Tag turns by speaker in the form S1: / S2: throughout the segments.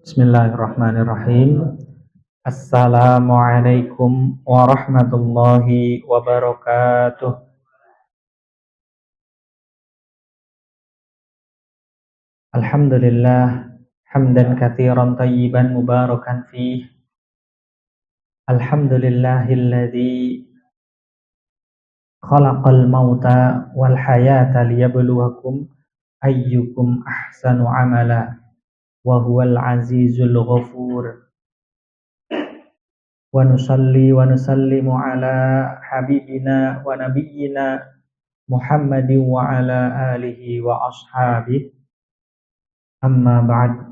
S1: Bismillahirrahmanirrahim. Assalamualaikum warahmatullahi wabarakatuh. Alhamdulillah hamdan katsiran tayyiban mubarakan fih. Alhamdulillahilladzi khalaqal mauta wal hayata liyabluwakum ayyukum ahsanu amala wa huwal azizul ghafur. Wa nusalli wa nusallimu ala habibina wa nabiyyina Muhammadin wa ala alihi wa ashabihi, amma ba'd.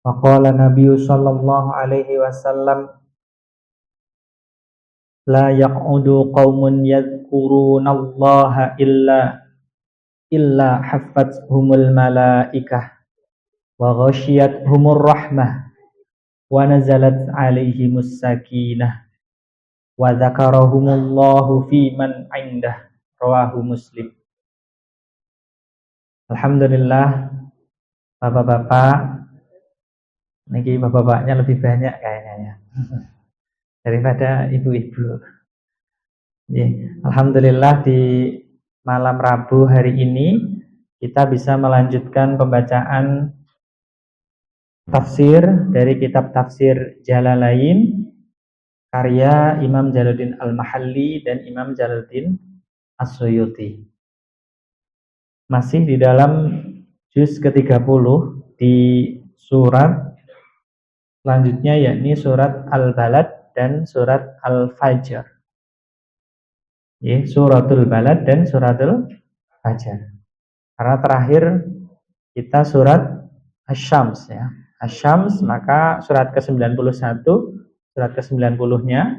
S1: Faqala Nabi sallallahu alaihi wasallam, la yaq'udu qaumun yadhkurunallaha illa haffathumul malaikah wa ghashiyathumur rahmah wa nazalat alaihimus sakinah wa dzakarahumullahu fi man indah. Rawahu Muslim. Alhamdulillah, bapak-bapak, niki bapak-bapaknya lebih banyak kayaknya ya daripada ibu-ibu. Alhamdulillah, di malam Rabu hari ini kita bisa melanjutkan pembacaan tafsir dari kitab tafsir Jalalain karya Imam Jalaluddin Al-Mahalli dan Imam Jalaluddin As-Suyuti. Masih di dalam juz ke-30 di surat selanjutnya, yakni surat Al-Balad dan surat Al-Fajr. Suratul Balad dan suratul Fajr. Karena terakhir kita surat Asy-Syams ya. Asy-Syams, maka surat ke-91, surat ke-90-nya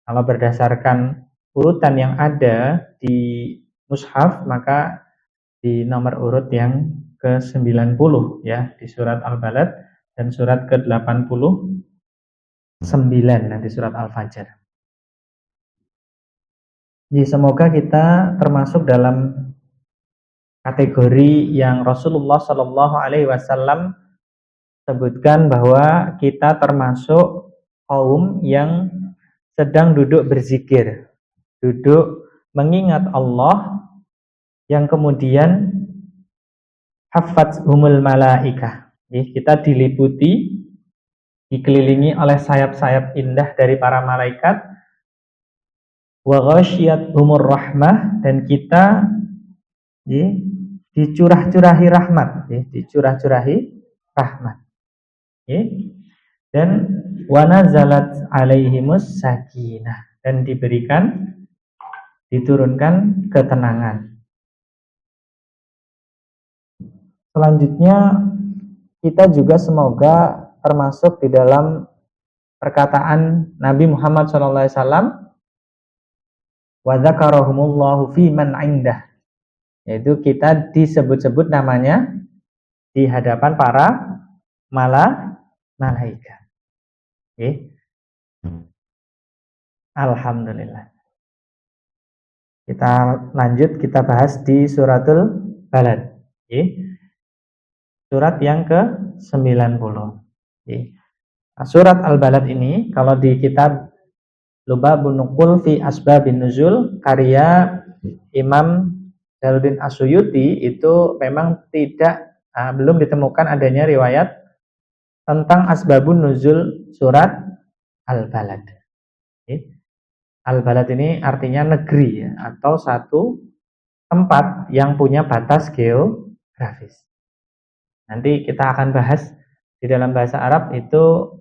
S1: kalau berdasarkan urutan yang ada di mushaf, maka di nomor urut yang ke-90 ya, di surat Al-Balad dan surat ke-89 nanti surat Al-Fajr. Jadi semoga kita termasuk dalam kategori yang Rasulullah Shallallahu Alaihi Wasallam sebutkan bahwa kita termasuk kaum yang sedang duduk berzikir, duduk mengingat Allah, yang kemudian hafathumul malaikah. Kita diliputi, dikelilingi oleh sayap-sayap indah dari para malaikat, wa ghasyiyatuhumur rahmah, dan kita dicurah-curahi rahmat, dicurah-curahi rahmat. Dan wa nazalat alaihimus sakinah, dan diturunkan ketenangan. Selanjutnya kita juga semoga termasuk di dalam perkataan Nabi Muhammad SAW, wa dzakarahumullahu fi man indah, yaitu kita disebut-sebut namanya di hadapan para malaikat. Alhamdulillah. Kita lanjut, kita bahas di suratul Balad. Surat yang ke-90. Surat Al-Balad ini kalau di kitab Lubabun Nuqul fi Asbabin Nuzul karya Imam Jalaluddin As-Suyuti, itu memang belum ditemukan adanya riwayat tentang asbabun nuzul surat Al-Balad. Al-Balad ini artinya negeri ya, atau satu tempat yang punya batas geografis. Nanti kita akan bahas di dalam bahasa Arab itu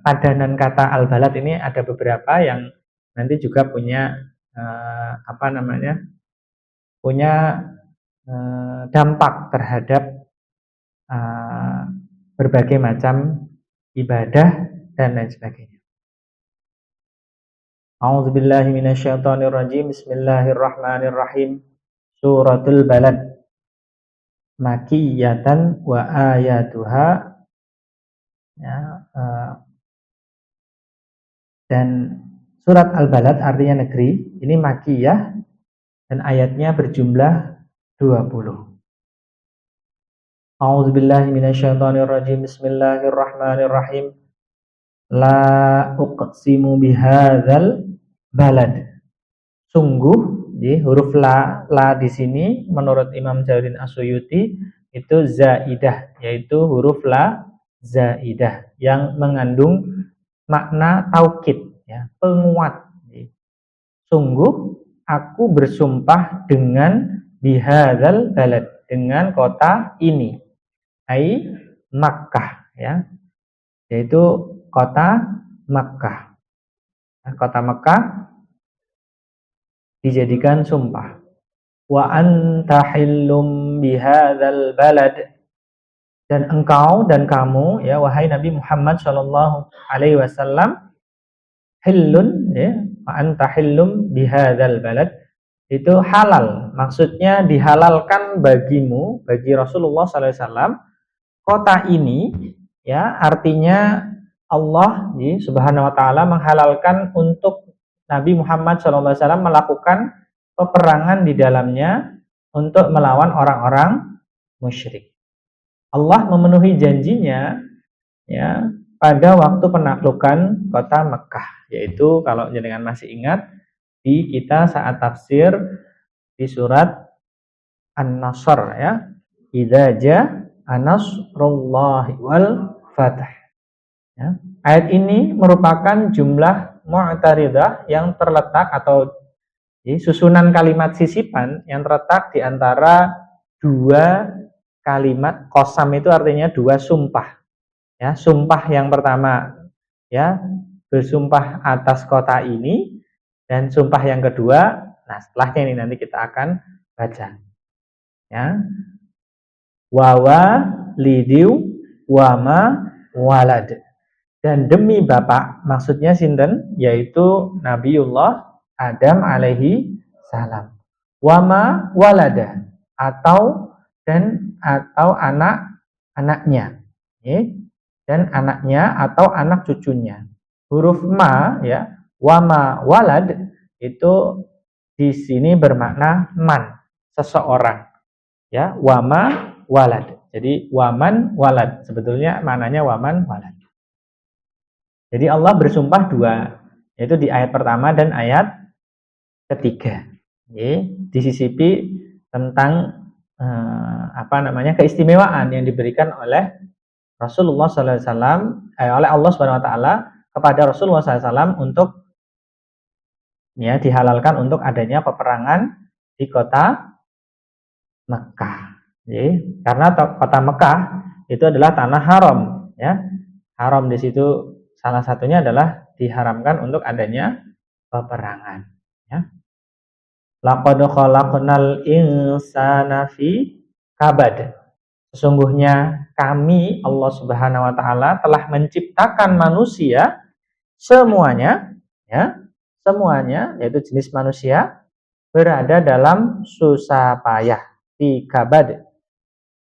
S1: padanan kata Al-Balad ini ada beberapa yang nanti juga punya punya dampak terhadap berbagai macam ibadah dan lain sebagainya. A'udzubillahi minasyaitonirrajim. Bismillahirrahmanirrahim. Suratul Balad Makkiyatan wa ayatuha, dan surat Al-Balad artinya negeri, ini Makkiyah dan ayatnya berjumlah 20. A'udzubillahi minasyaitonirrajim. Bismillahirrahmanirrahim. La uqsimu bihadzal balad. Sungguh, jadi huruf la di sini menurut Imam Jalaluddin As-Suyuti itu zaidah, yaitu huruf la zaidah yang mengandung makna taukid, ya, penguat. Sungguh aku bersumpah dengan bihadzal balad, dengan kota ini, ai Makkah, ya, yaitu kota Makkah. Nah, kota Makkah dijadikan sumpah. Wa anta hillum bihadzal balad, dan engkau dan kamu, ya wahai Nabi Muhammad sallallahu alaihi wasallam, hillun, ya, wa anta hillum bihadzal balad, itu halal, maksudnya dihalalkan bagimu, bagi Rasulullah sallallahu alaihi wasallam, kota ini, ya, artinya Allah, ya, Subhanahu wa taala menghalalkan untuk Nabi Muhammad SAW melakukan peperangan di dalamnya untuk melawan orang-orang musyrik. Allah memenuhi janjinya, ya, pada waktu penaklukan kota Mekah, yaitu kalau jenengan masih ingat di kita saat tafsir di surat An-Nasr, ya, idza jaa nasrullahi wal fath. Ya. Ayat ini merupakan jumlah mu'taridah yang terletak atau susunan kalimat sisipan yang terletak di antara dua kalimat qasam, itu artinya dua sumpah. Ya, sumpah yang pertama, ya, bersumpah atas kota ini, dan sumpah yang kedua, nah setelahnya ini nanti kita akan baca. Ya. Wawa lidiu wama walad, dan demi bapak, maksudnya sinten, yaitu Nabiullah Adam alaihi salam. Wama walada, atau anak-anaknya, dan anaknya atau anak cucunya. Huruf ma, ya, wama walad, itu di sini bermakna man, seseorang, ya, wama walad. Jadi waman walad, sebetulnya maknanya waman walad. Jadi Allah bersumpah dua, yaitu di ayat pertama dan ayat ketiga. Disisipi tentang keistimewaan yang diberikan oleh Rasulullah SAW, oleh Allah Subhanahu Wa Taala kepada Rasulullah SAW untuk, ya, dihalalkan untuk adanya peperangan di kota Mekah. Karena kota Mekah itu adalah tanah haram, ya, haram di situ. Salah satunya adalah diharamkan untuk adanya peperangan. Ya. Laqad khalaqnal insana fi kabad. Sesungguhnya kami, Allah Subhanahu wa taala, telah menciptakan manusia semuanya, ya, semuanya, yaitu jenis manusia, berada dalam susah payah. Fi kabad,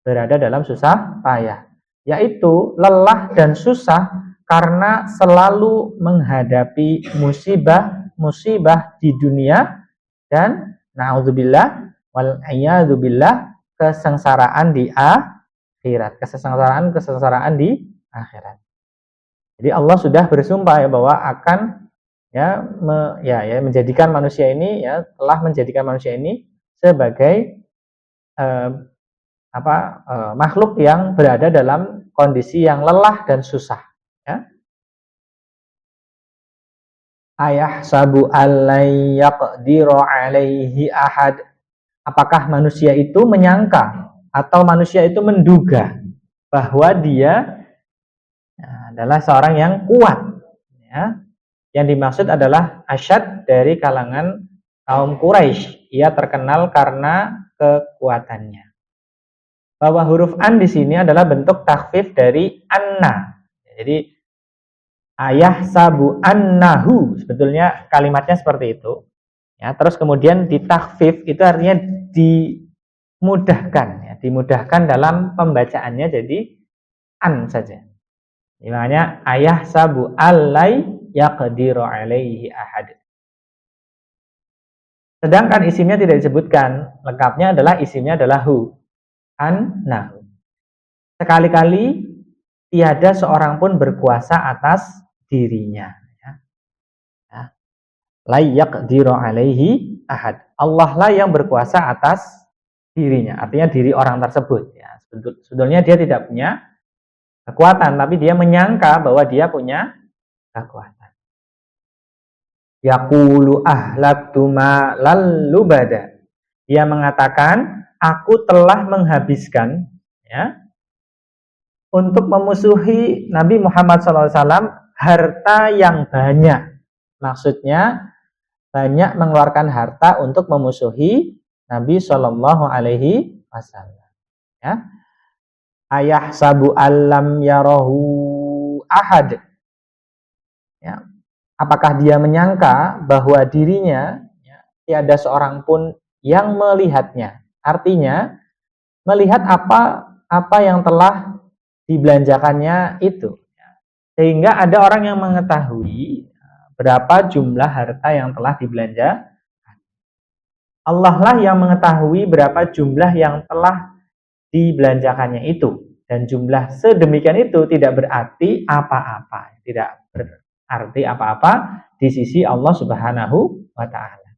S1: berada dalam susah payah, yaitu lelah dan susah karena selalu menghadapi musibah di dunia, dan na'udzubillah wal a'yadzubillah, kesengsaraan di akhirat, kesengsaraan di akhirat. Jadi Allah sudah bersumpah, ya, bahwa akan, ya, menjadikan manusia ini, ya, telah menjadikan manusia ini sebagai makhluk yang berada dalam kondisi yang lelah dan susah. Ya. Ayahsabu allai yaqdiru alaihi ahad. Apakah manusia itu menyangka atau manusia itu menduga bahwa dia adalah seorang yang kuat, ya. Yang dimaksud adalah asyad dari kalangan kaum Quraisy. Ia terkenal karena kekuatannya. Bahwa huruf an di sini adalah bentuk takhfif dari anna. Jadi ayahsabu annahu, sebetulnya kalimatnya seperti itu. Ya, terus kemudian ditakhfif, itu artinya dimudahkan, ya, dimudahkan dalam pembacaannya jadi an saja. Maknanya ayahsabu allai yaqdiru alaihi ahad. Sedangkan isimnya tidak disebutkan, lengkapnya adalah isimnya adalah hu, annahu. sekali-kali tiada seorang pun berkuasa atas dirinya. La yaqdiru alaihi ahad. Allah lah yang berkuasa atas dirinya, artinya diri orang tersebut. Ya, sebetulnya dia tidak punya kekuatan, tapi dia menyangka bahwa dia punya kekuatan. Yaqulu ahlaktu malal lubada. Dia mengatakan, aku telah menghabiskan, ya, untuk memusuhi Nabi Muhammad SAW harta yang banyak. Maksudnya banyak mengeluarkan harta untuk memusuhi Nabi Shallallahu Alaihi Wasallam. Ya. Ayah sabu alam yarahu ahad. Ya. Apakah dia menyangka bahwa dirinya tiada seorang pun yang melihatnya? Artinya melihat apa yang telah dibelanjakannya itu, sehingga ada orang yang mengetahui berapa jumlah harta yang telah dibelanja. Allah lah yang mengetahui berapa jumlah yang telah dibelanjakannya itu, dan jumlah sedemikian itu tidak berarti apa-apa, tidak berarti apa-apa di sisi Allah Subhanahu wa Ta'ala.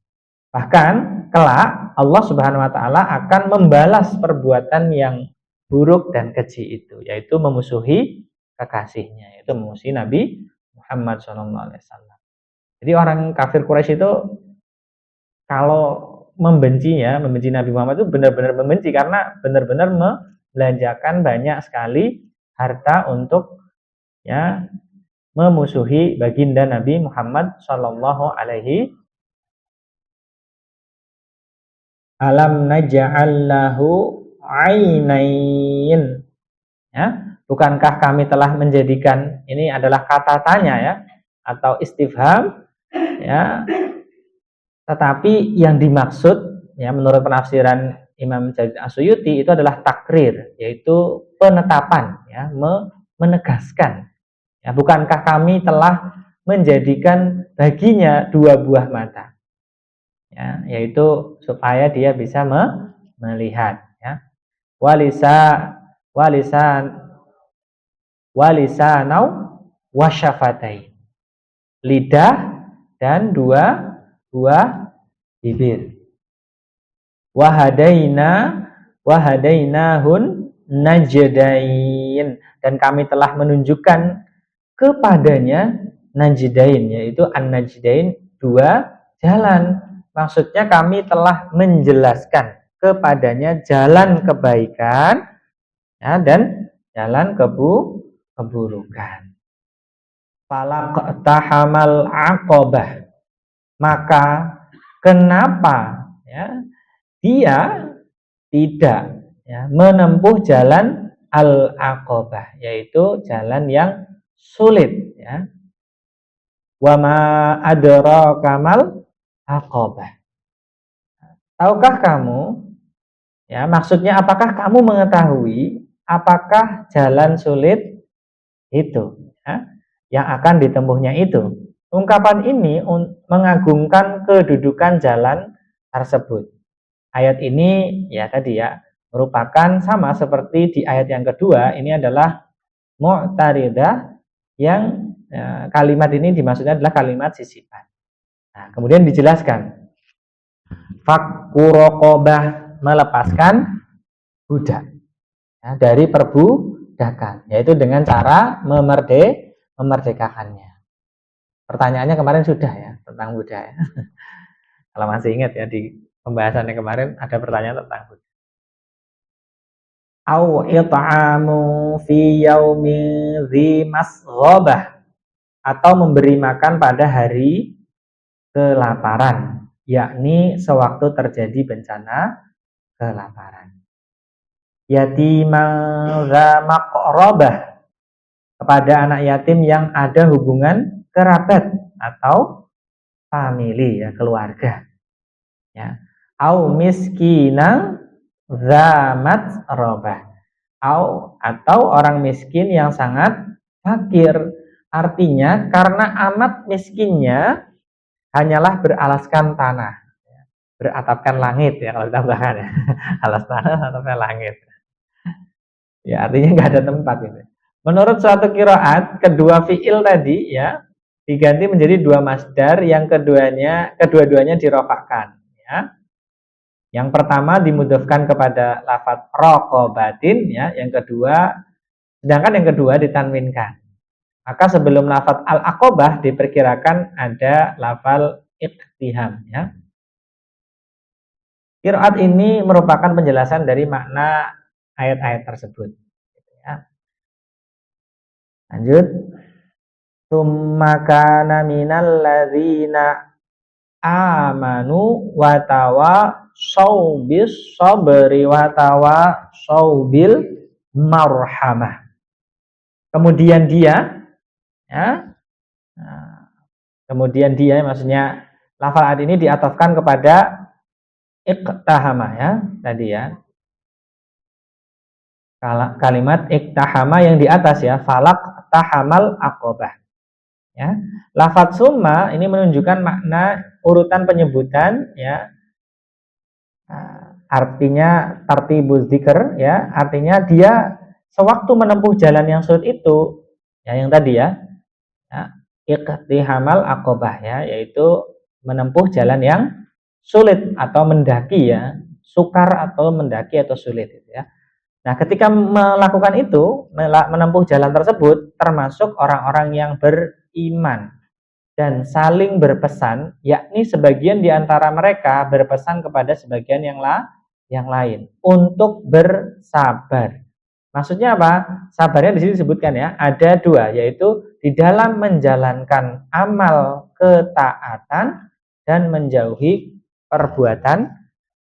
S1: Bahkan kelak Allah Subhanahu wa Ta'ala akan membalas perbuatan yang buruk dan keji itu, yaitu memusuhi kekasihnya, yaitu memusuhi Nabi Muhammad SAW. Jadi orang kafir Quraisy itu kalau membenci Nabi Muhammad itu benar-benar membenci, karena benar-benar membelanjakan banyak sekali harta untuk memusuhi baginda Nabi Muhammad Shallallahu Alaihi. Alam naj'al lahu ainain. Ya, bukankah kami telah menjadikan, ini adalah kata tanya ya, atau istifham ya, tetapi yang dimaksud ya menurut penafsiran Imam Jalaluddin As-Suyuti itu adalah takrir, yaitu penetapan ya, menegaskan ya, bukankah kami telah menjadikan baginya dua buah mata ya, yaitu supaya dia bisa melihat ya, walisanau wasyafatai, lidah dan dua buah bibir. Wahadainahun najdain, dan kami telah menunjukkan kepadanya najdain, yaitu an-najdain, dua jalan. Maksudnya kami telah menjelaskan kepadanya jalan kebaikan ya, dan jalan keburukan. Falaqtahamal aqabah, maka kenapa ya, dia tidak ya, menempuh jalan al-aqabah, yaitu jalan yang sulit ya. Wa ma adraka mal aqabah. Tahukah kamu ya, maksudnya apakah kamu mengetahui apakah jalan sulit itu ya, yang akan ditempuhnya itu? Ungkapan ini mengagungkan kedudukan jalan tersebut. Ayat ini ya tadi ya merupakan sama seperti di ayat yang kedua, ini adalah mu'taridah, yang kalimat ini dimaksudnya adalah kalimat sisipan. Nah, kemudian dijelaskan fakku raqabah, melepaskan budak ya, dari perbudakan, yaitu dengan cara memerdekakannya. Pertanyaannya kemarin sudah ya tentang budak ya. Kalau masih ingat ya di pembahasannya kemarin ada pertanyaan tentang budak. Au it'amu fi yaumi dzi masghabah, atau memberi makan pada hari kelaparan, yakni sewaktu terjadi bencana kelaparan. Yatiman dza maqrabah, kepada anak yatim yang ada hubungan kerabat atau famili ya, keluarga ya. Au miskina dzamat robah, atau orang miskin yang sangat fakir, artinya karena amat miskinnya hanyalah beralaskan tanah, beratapkan langit ya kalau ditambahkan ya. Alas tanah atapkan langit. Ya, artinya nggak ada tempat itu. Menurut suatu qiraat, kedua fiil tadi ya diganti menjadi dua masdar yang kedua-duanya dirofakkan ya. Yang pertama dimudhofkan kepada lafadz raqabatin ya, sedangkan yang kedua ditanwinkan. Maka sebelum lafadz al-aqabah diperkirakan ada lafal iqtiham ya. Qiraat ini merupakan penjelasan dari makna ayat-ayat tersebut ya. Lanjut. Tsumma kana minal ladzina amanu wa tawassaw bis sabri wa tawassaw bil marhamah. Kemudian dia ya. Nah, kemudian dia maksudnya lafal ayat ini diatofkan kepada iqtahama ya tadi ya. Kalimat iqtahama yang di atas ya, falak tahamal aqobah ya. Lafadz summa ini menunjukkan makna urutan penyebutan ya. Artinya tartibuz dzikr ya, artinya dia sewaktu menempuh jalan yang sulit itu ya, yang tadi ya, iqtihamal aqobah ya, yaitu menempuh jalan yang sulit atau mendaki ya, sukar atau mendaki atau sulit itu ya. Nah, ketika melakukan itu, menempuh jalan tersebut, termasuk orang-orang yang beriman dan saling berpesan, yakni sebagian di antara mereka berpesan kepada sebagian yang lain untuk bersabar. Maksudnya apa? Sabarnya di sini disebutkan ya, ada dua, yaitu di dalam menjalankan amal ketaatan dan menjauhi perbuatan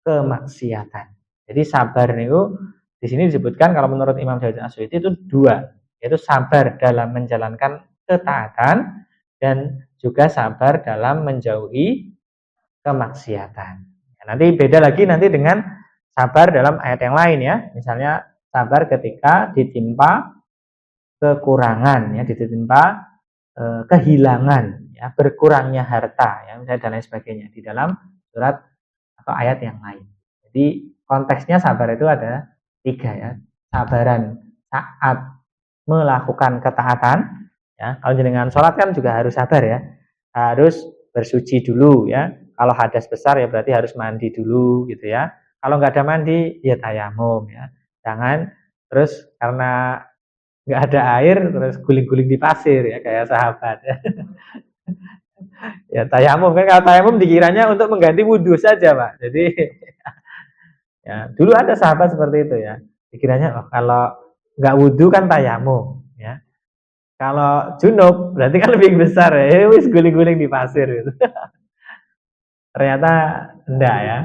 S1: kemaksiatan. Jadi sabar itu di sini disebutkan kalau menurut Imam Jalaluddin Asyuyuti itu dua, yaitu sabar dalam menjalankan ketaatan dan juga sabar dalam menjauhi kemaksiatan. Nanti beda lagi nanti dengan sabar dalam ayat yang lain ya. Misalnya sabar ketika ditimpa kekurangan ya, ditimpa kehilangan ya, berkurangnya harta ya, dan lain sebagainya di dalam surat atau ayat yang lain. Jadi konteksnya sabar itu ada tiga ya, sabaran saat melakukan ketaatan ya. Kalau dengan sholat kan juga harus sabar ya, harus bersuci dulu ya. Kalau hadas besar ya berarti harus mandi dulu gitu ya. Kalau nggak ada mandi ya tayamum ya. Jangan terus karena nggak ada air terus guling-guling di pasir ya kayak sahabat ya. Ya tayamum kan, kalau tayamum dikiranya untuk mengganti wudhu saja Pak. Jadi ya, dulu ada sahabat seperti itu ya. Dikiranya kalau nggak wudhu kan tayamum ya. Kalau junub berarti kan lebih besar ya. Wis guling-guling di pasir gitu. Ternyata enggak ya.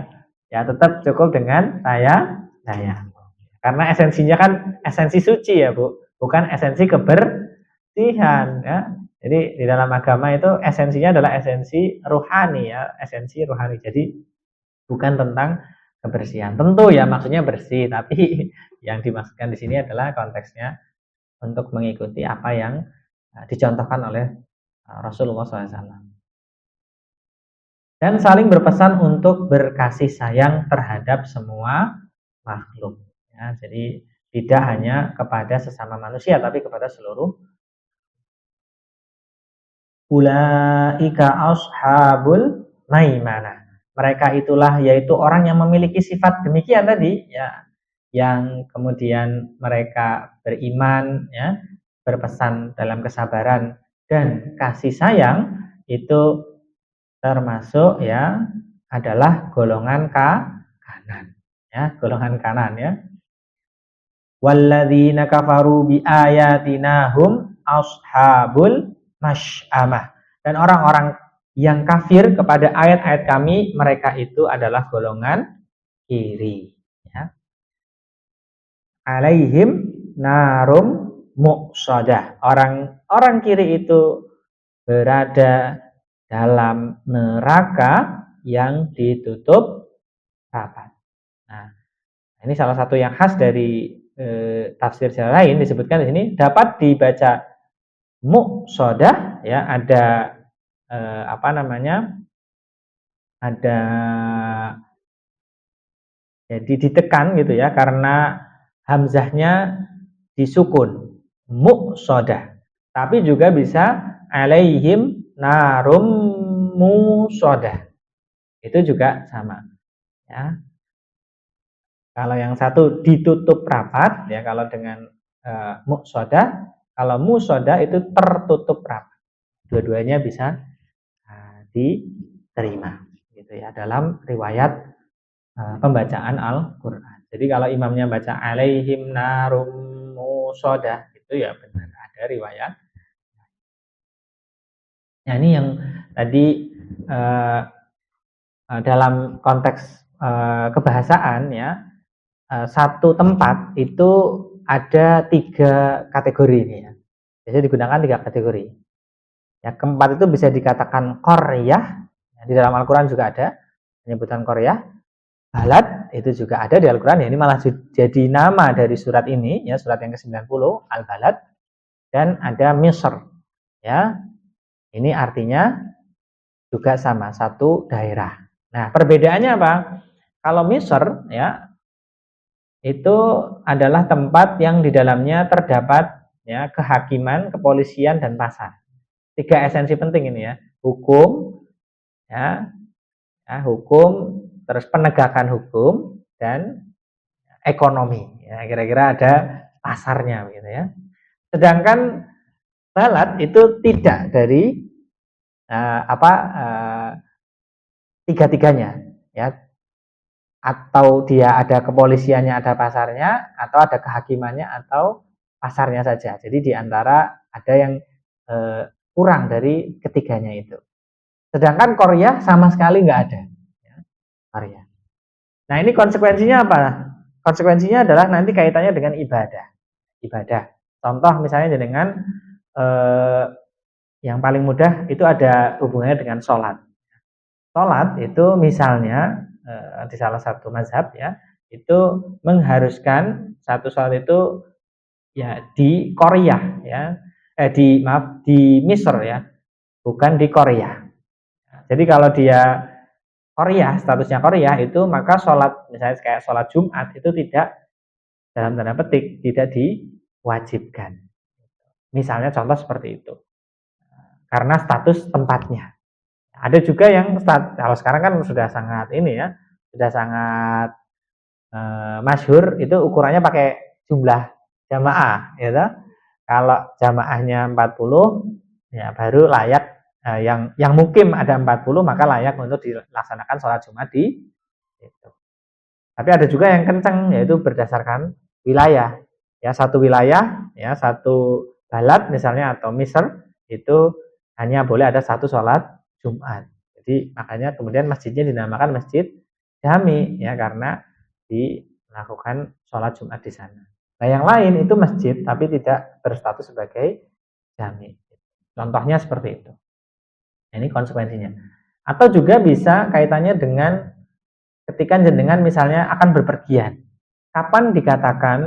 S1: Ya tetap cukup dengan tayamum. Karena esensinya kan esensi suci ya, Bu. Bukan esensi kebersihan ya. Jadi di dalam agama itu esensinya adalah esensi rohani ya, esensi rohani. Jadi bukan tentang kebersihan. Tentu ya maksudnya bersih, tapi yang dimaksudkan di sini adalah konteksnya untuk mengikuti apa yang dicontohkan oleh Rasulullah SAW. Dan saling berpesan untuk berkasih sayang terhadap semua makhluk. Ya, jadi tidak hanya kepada sesama manusia, tapi kepada seluruh. Ulaika ashabul maimanah. Mereka itulah yaitu orang yang memiliki sifat demikian tadi ya, yang kemudian mereka beriman ya, berpesan dalam kesabaran dan kasih sayang, itu termasuk ya adalah golongan kanan ya, golongan kanan ya. Walladzina kafaru bi ayatina hum ashabul masy'amah. Dan orang-orang yang kafir kepada ayat-ayat kami, mereka itu adalah golongan kiri ya. Alaihim narum muqsadah. Orang kiri itu berada dalam neraka yang ditutup rapat. Nah, ini salah satu yang khas dari tafsir lain disebutkan di sini, dapat dibaca muqsadah ya, ada ada jadi ditekan gitu ya, karena hamzahnya disukun, muqsadah. Tapi juga bisa alaihim narum musadah. Itu juga sama. Ya. Kalau yang satu ditutup rapat, ya kalau dengan muqsadah, kalau musadah itu tertutup rapat. Dua-duanya bisa diterima, gitu ya, dalam riwayat pembacaan Al-Quran. Jadi kalau imamnya baca alaihim narum musadah, itu ya benar ada riwayat. Nah ini yang tadi dalam konteks kebahasaan ya, satu tempat itu ada 3 kategori ini ya. Biasanya digunakan 3 kategori. Ya, keempat itu bisa dikatakan qaryah. Di dalam Al-Quran juga ada penyebutan qaryah. Balad itu juga ada di Al-Quran. Ya, ini malah jadi nama dari surat ini, ya, surat yang ke-90 Al-Balad. Dan ada Misr. Ya, ini artinya juga sama, satu daerah. Nah, perbedaannya apa? Kalau Misr, ya, itu adalah tempat yang di dalamnya terdapat ya kehakiman, kepolisian, dan pasar. 3 esensi penting ini ya, hukum, ya, hukum, terus penegakan hukum dan ekonomi. Ya, kira-kira ada pasarnya, gitu ya. Sedangkan balad itu tidak dari tiga-tiganya, ya. Atau dia ada kepolisiannya, ada pasarnya, atau ada kehakimannya, atau pasarnya saja. Jadi diantara ada yang kurang dari ketiganya itu. Sedangkan Korea sama sekali nggak ada. Korea. Nah ini konsekuensinya apa? Konsekuensinya adalah nanti kaitannya dengan ibadah. Ibadah. Contoh misalnya dengan yang paling mudah itu ada hubungannya dengan sholat. Sholat itu misalnya di salah satu mazhab ya, itu mengharuskan satu sholat itu ya di Korea ya, di Misr ya, bukan di Korea. Jadi kalau dia Korea, statusnya Korea itu, maka sholat misalnya kayak sholat Jumat itu tidak, dalam tanda petik, tidak diwajibkan. Misalnya contoh seperti itu. Karena status tempatnya. Ada juga yang kalau sekarang kan sudah sangat ini ya, sudah sangat masyhur, itu ukurannya pakai jumlah jamaah, ya. Kalau jamaahnya 40, ya baru layak, yang mukim ada 40, maka layak untuk dilaksanakan sholat Jumat di itu. Tapi ada juga yang kenceng, yaitu berdasarkan wilayah. Ya, satu wilayah, ya satu balad misalnya atau Misr itu hanya boleh ada satu sholat Jumat. Jadi makanya kemudian masjidnya dinamakan Masjid Jami, ya karena dilakukan sholat Jumat di sana. Nah yang lain itu masjid tapi tidak berstatus sebagai jami. Contohnya seperti itu. Nah, ini konsekuensinya. Atau juga bisa kaitannya dengan ketika jenengan misalnya akan berpergian. Kapan dikatakan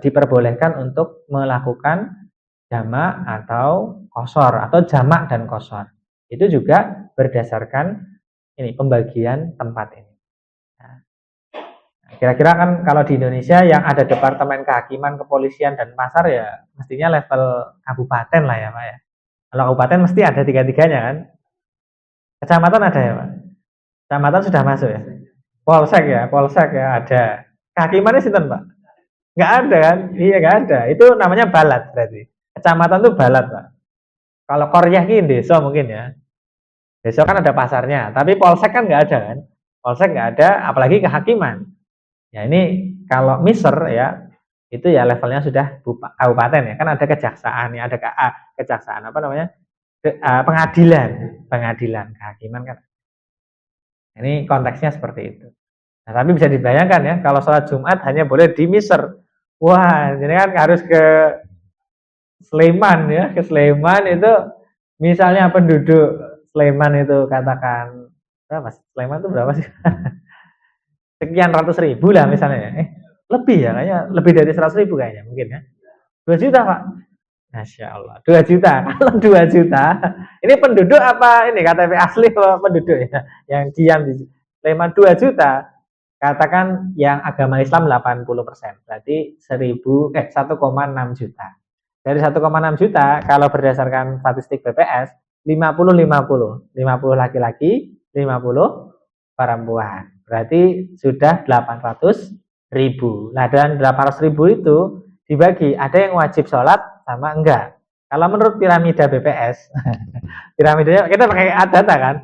S1: diperbolehkan untuk melakukan jamak atau qashar atau jamak dan qashar. Itu juga berdasarkan ini pembagian tempat ini. Nah, kira-kira kan kalau di Indonesia yang ada departemen kehakiman, kepolisian, dan pasar ya mestinya level kabupaten lah ya Pak ya. Kalau kabupaten mesti ada tiga-tiganya kan. Kecamatan ada ya Pak? Kecamatan sudah masuk ya? Polsek ya ada. Kehakimannya sinten Pak? Nggak ada kan? Iya nggak ada. Itu namanya balad berarti. Kecamatan itu balad Pak. Kalau koryah ini desa mungkin ya. Desa kan ada pasarnya, tapi polsek kan nggak ada kan? Polsek nggak ada, apalagi kehakiman. Ya ini kalau Misr ya itu ya levelnya sudah kabupaten ya, kan ada kejaksaan ya, ada kejaksaan apa namanya, pengadilan kehakiman kan. Ini konteksnya seperti itu. Nah tapi bisa dibayangkan ya, kalau sholat Jumat hanya boleh di Misr, wah ini kan harus ke Sleman ya, ke Sleman itu misalnya penduduk Sleman itu katakan berapa? Sleman itu berapa sih? Sekian ratus ribu lah misalnya. Lebih ya kayaknya, lebih dari 100.000 kayaknya mungkin ya. 2 juta Pak. Masya Allah, 2 juta. Kalau 2 juta, ini penduduk apa ini KTP asli kalau penduduk ya, yang diam di Sleman 2 juta. Katakan yang agama Islam 80%, berarti 1,6 juta. Dari 1,6 juta, kalau berdasarkan statistik BPS, 50-50. 50 laki-laki, 50 perempuan. Berarti sudah 800.000. Nah, dan 800.000 itu dibagi, ada yang wajib sholat sama enggak. Kalau menurut piramida BPS, piramidanya kita pakai data kan.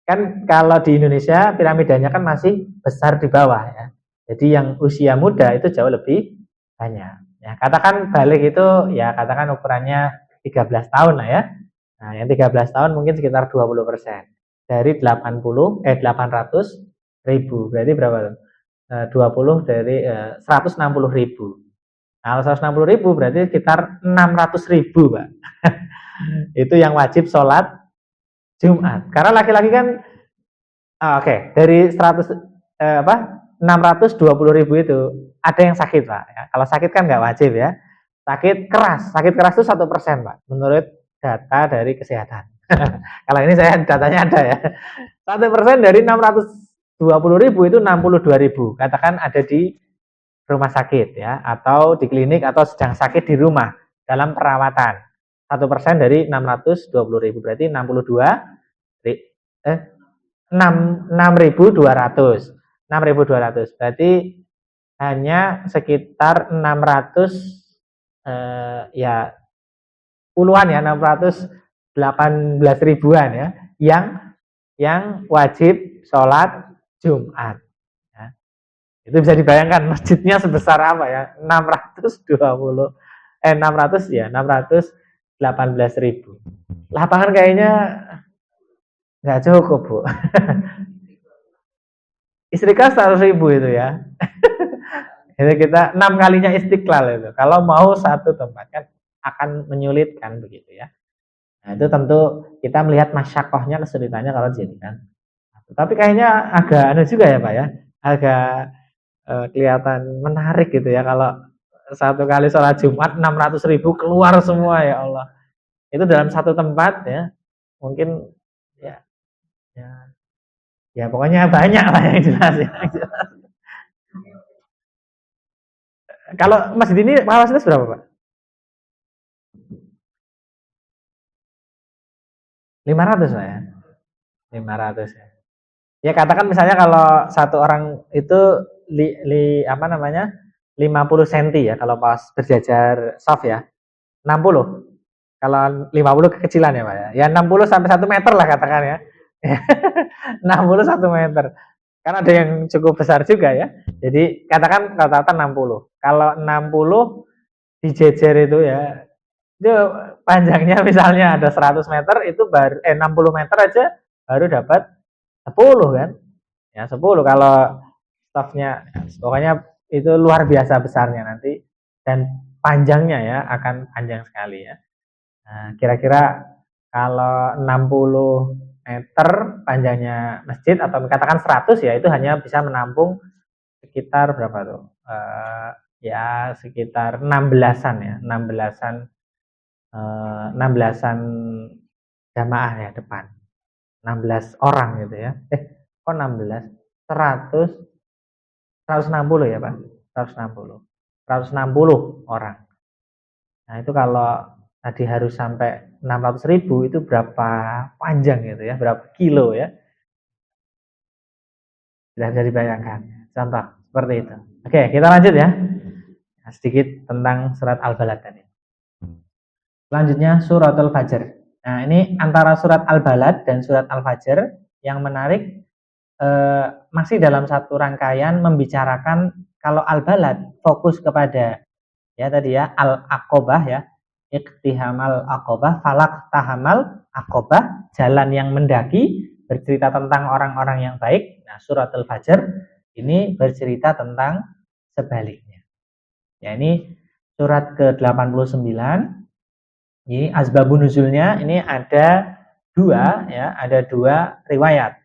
S1: Kan kalau di Indonesia piramidanya kan masih besar di bawah ya. Jadi yang usia muda itu jauh lebih banyak. Ya, katakan balik itu ya katakan ukurannya 13 tahun lah ya. Nah, yang 13 tahun mungkin sekitar 20%. Dari 800.000. Berarti berapa tuh? 20 dari 160.000. Nah, 160.000 berarti sekitar 600.000, Pak. Itu yang wajib sholat Jumat. Karena laki-laki kan oke, dari 620.000 itu ada yang sakit, Pak. Ya, kalau sakit kan nggak wajib ya. Sakit keras itu 1%, Pak. Menurut data dari kesehatan. Kalau ini saya datanya ada ya. 1% dari 620.000 itu 62.000. Katakan ada di rumah sakit ya, atau di klinik atau sedang sakit di rumah dalam perawatan. 1% dari 620.000 berarti 6.200. 6.200 berarti hanya sekitar 600 ya puluhan ya, 618 ribuan ya yang wajib sholat Jumat ya. Itu bisa dibayangkan masjidnya sebesar apa ya, 618 ribu. Lapangan kayaknya nggak cukup, Bu. Istiqlal 100.000 itu ya. Jadi kita 6 kalinya Istiqlal itu. Kalau mau satu tempat kan akan menyulitkan begitu ya. Nah, itu tentu kita melihat masyakohnya, kesulitannya kalau dijadikan. Tapi kayaknya agak aneh juga ya, Pak ya. Agak kelihatan menarik gitu ya kalau satu kali sholat Jumat 600.000 keluar semua, ya Allah. Itu dalam satu tempat ya. Mungkin ya ya pokoknya banyak lah yang jelas ya. Kalau masjid ini kapasitas berapa, Pak? 500 Pak ya. 500 ya. Ya katakan misalnya kalau satu orang itu apa namanya? 50 cm ya kalau pas berjajar saf ya. 60. Kalau 50 kekecilan ya, Pak ya. Ya 60 sampai 1 meter lah katakan ya. 60 1 meter. Kan ada yang cukup besar juga ya. Jadi katakan rata-rata 60. Kalau 60 dijejer itu ya, itu panjangnya misalnya ada 100 meter, itu baru 60 meter aja baru dapat 10 kan. Ya 10 kalau staffnya, pokoknya itu luar biasa besarnya nanti dan panjangnya ya akan panjang sekali ya. Nah, kira-kira kalau 60 meter panjangnya masjid atau katakan 100 ya, itu hanya bisa menampung sekitar berapa tuh? Ya sekitar 16-an ya, 16-an 16-an jamaah ya depan. 16 orang gitu ya. Kok 16? 100 160 ya, Pak. 160. 160 orang. Nah, itu kalau tadi harus sampai 600.000 itu berapa panjang gitu ya, berapa kilo ya. Sudah bisa dibayangkan. Contoh seperti itu. Oke, kita lanjut ya. Sedikit tentang surat Al-Balad tadi. Selanjutnya surat Al-Fajr. Nah, ini antara surat Al-Balad dan surat Al-Fajr yang menarik masih dalam satu rangkaian membicarakan kalau Al-Balad fokus kepada ya tadi ya Al-Aqobah ya, iqtihamal Aqobah, falak tahamal Aqobah, jalan yang mendaki, bercerita tentang orang-orang yang baik. Nah, surat Al-Fajr ini bercerita tentang sebaliknya. Ya, ini surat ke-89. Ini asbabun nuzulnya ini ada dua ya, ada dua riwayat.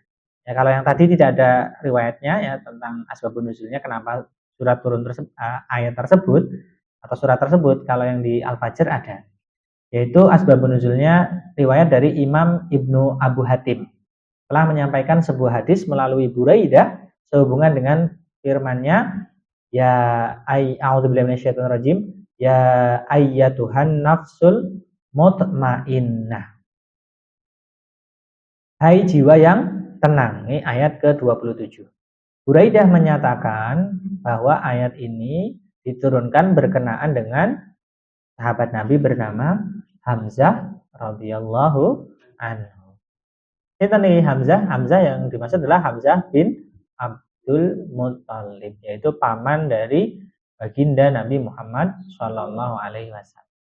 S1: Ya, kalau yang tadi tidak ada riwayatnya ya tentang asbabun nuzulnya kenapa surat turun ayat tersebut atau surat tersebut, kalau yang di Al-Fajr ada. Yaitu asbabun nuzulnya riwayat dari Imam Ibnu Abu Hatim telah menyampaikan sebuah hadis melalui Buraidah sehubungan dengan firman-Nya, ya a'udzubillahi minasyaitonirrajim, ya ayyatuhan nafsul mutmainnah. Hai jiwa yang tenang. Ini ayat ke-27. Buraidah menyatakan bahwa ayat ini diturunkan berkenaan dengan sahabat Nabi bernama Hamzah radhiyallahu anhu. Kita nih Hamzah yang dimaksud adalah Hamzah bin Abdul Muttalib, yaitu paman dari baginda Nabi Muhammad Shallallahu Alaihi Wasallam.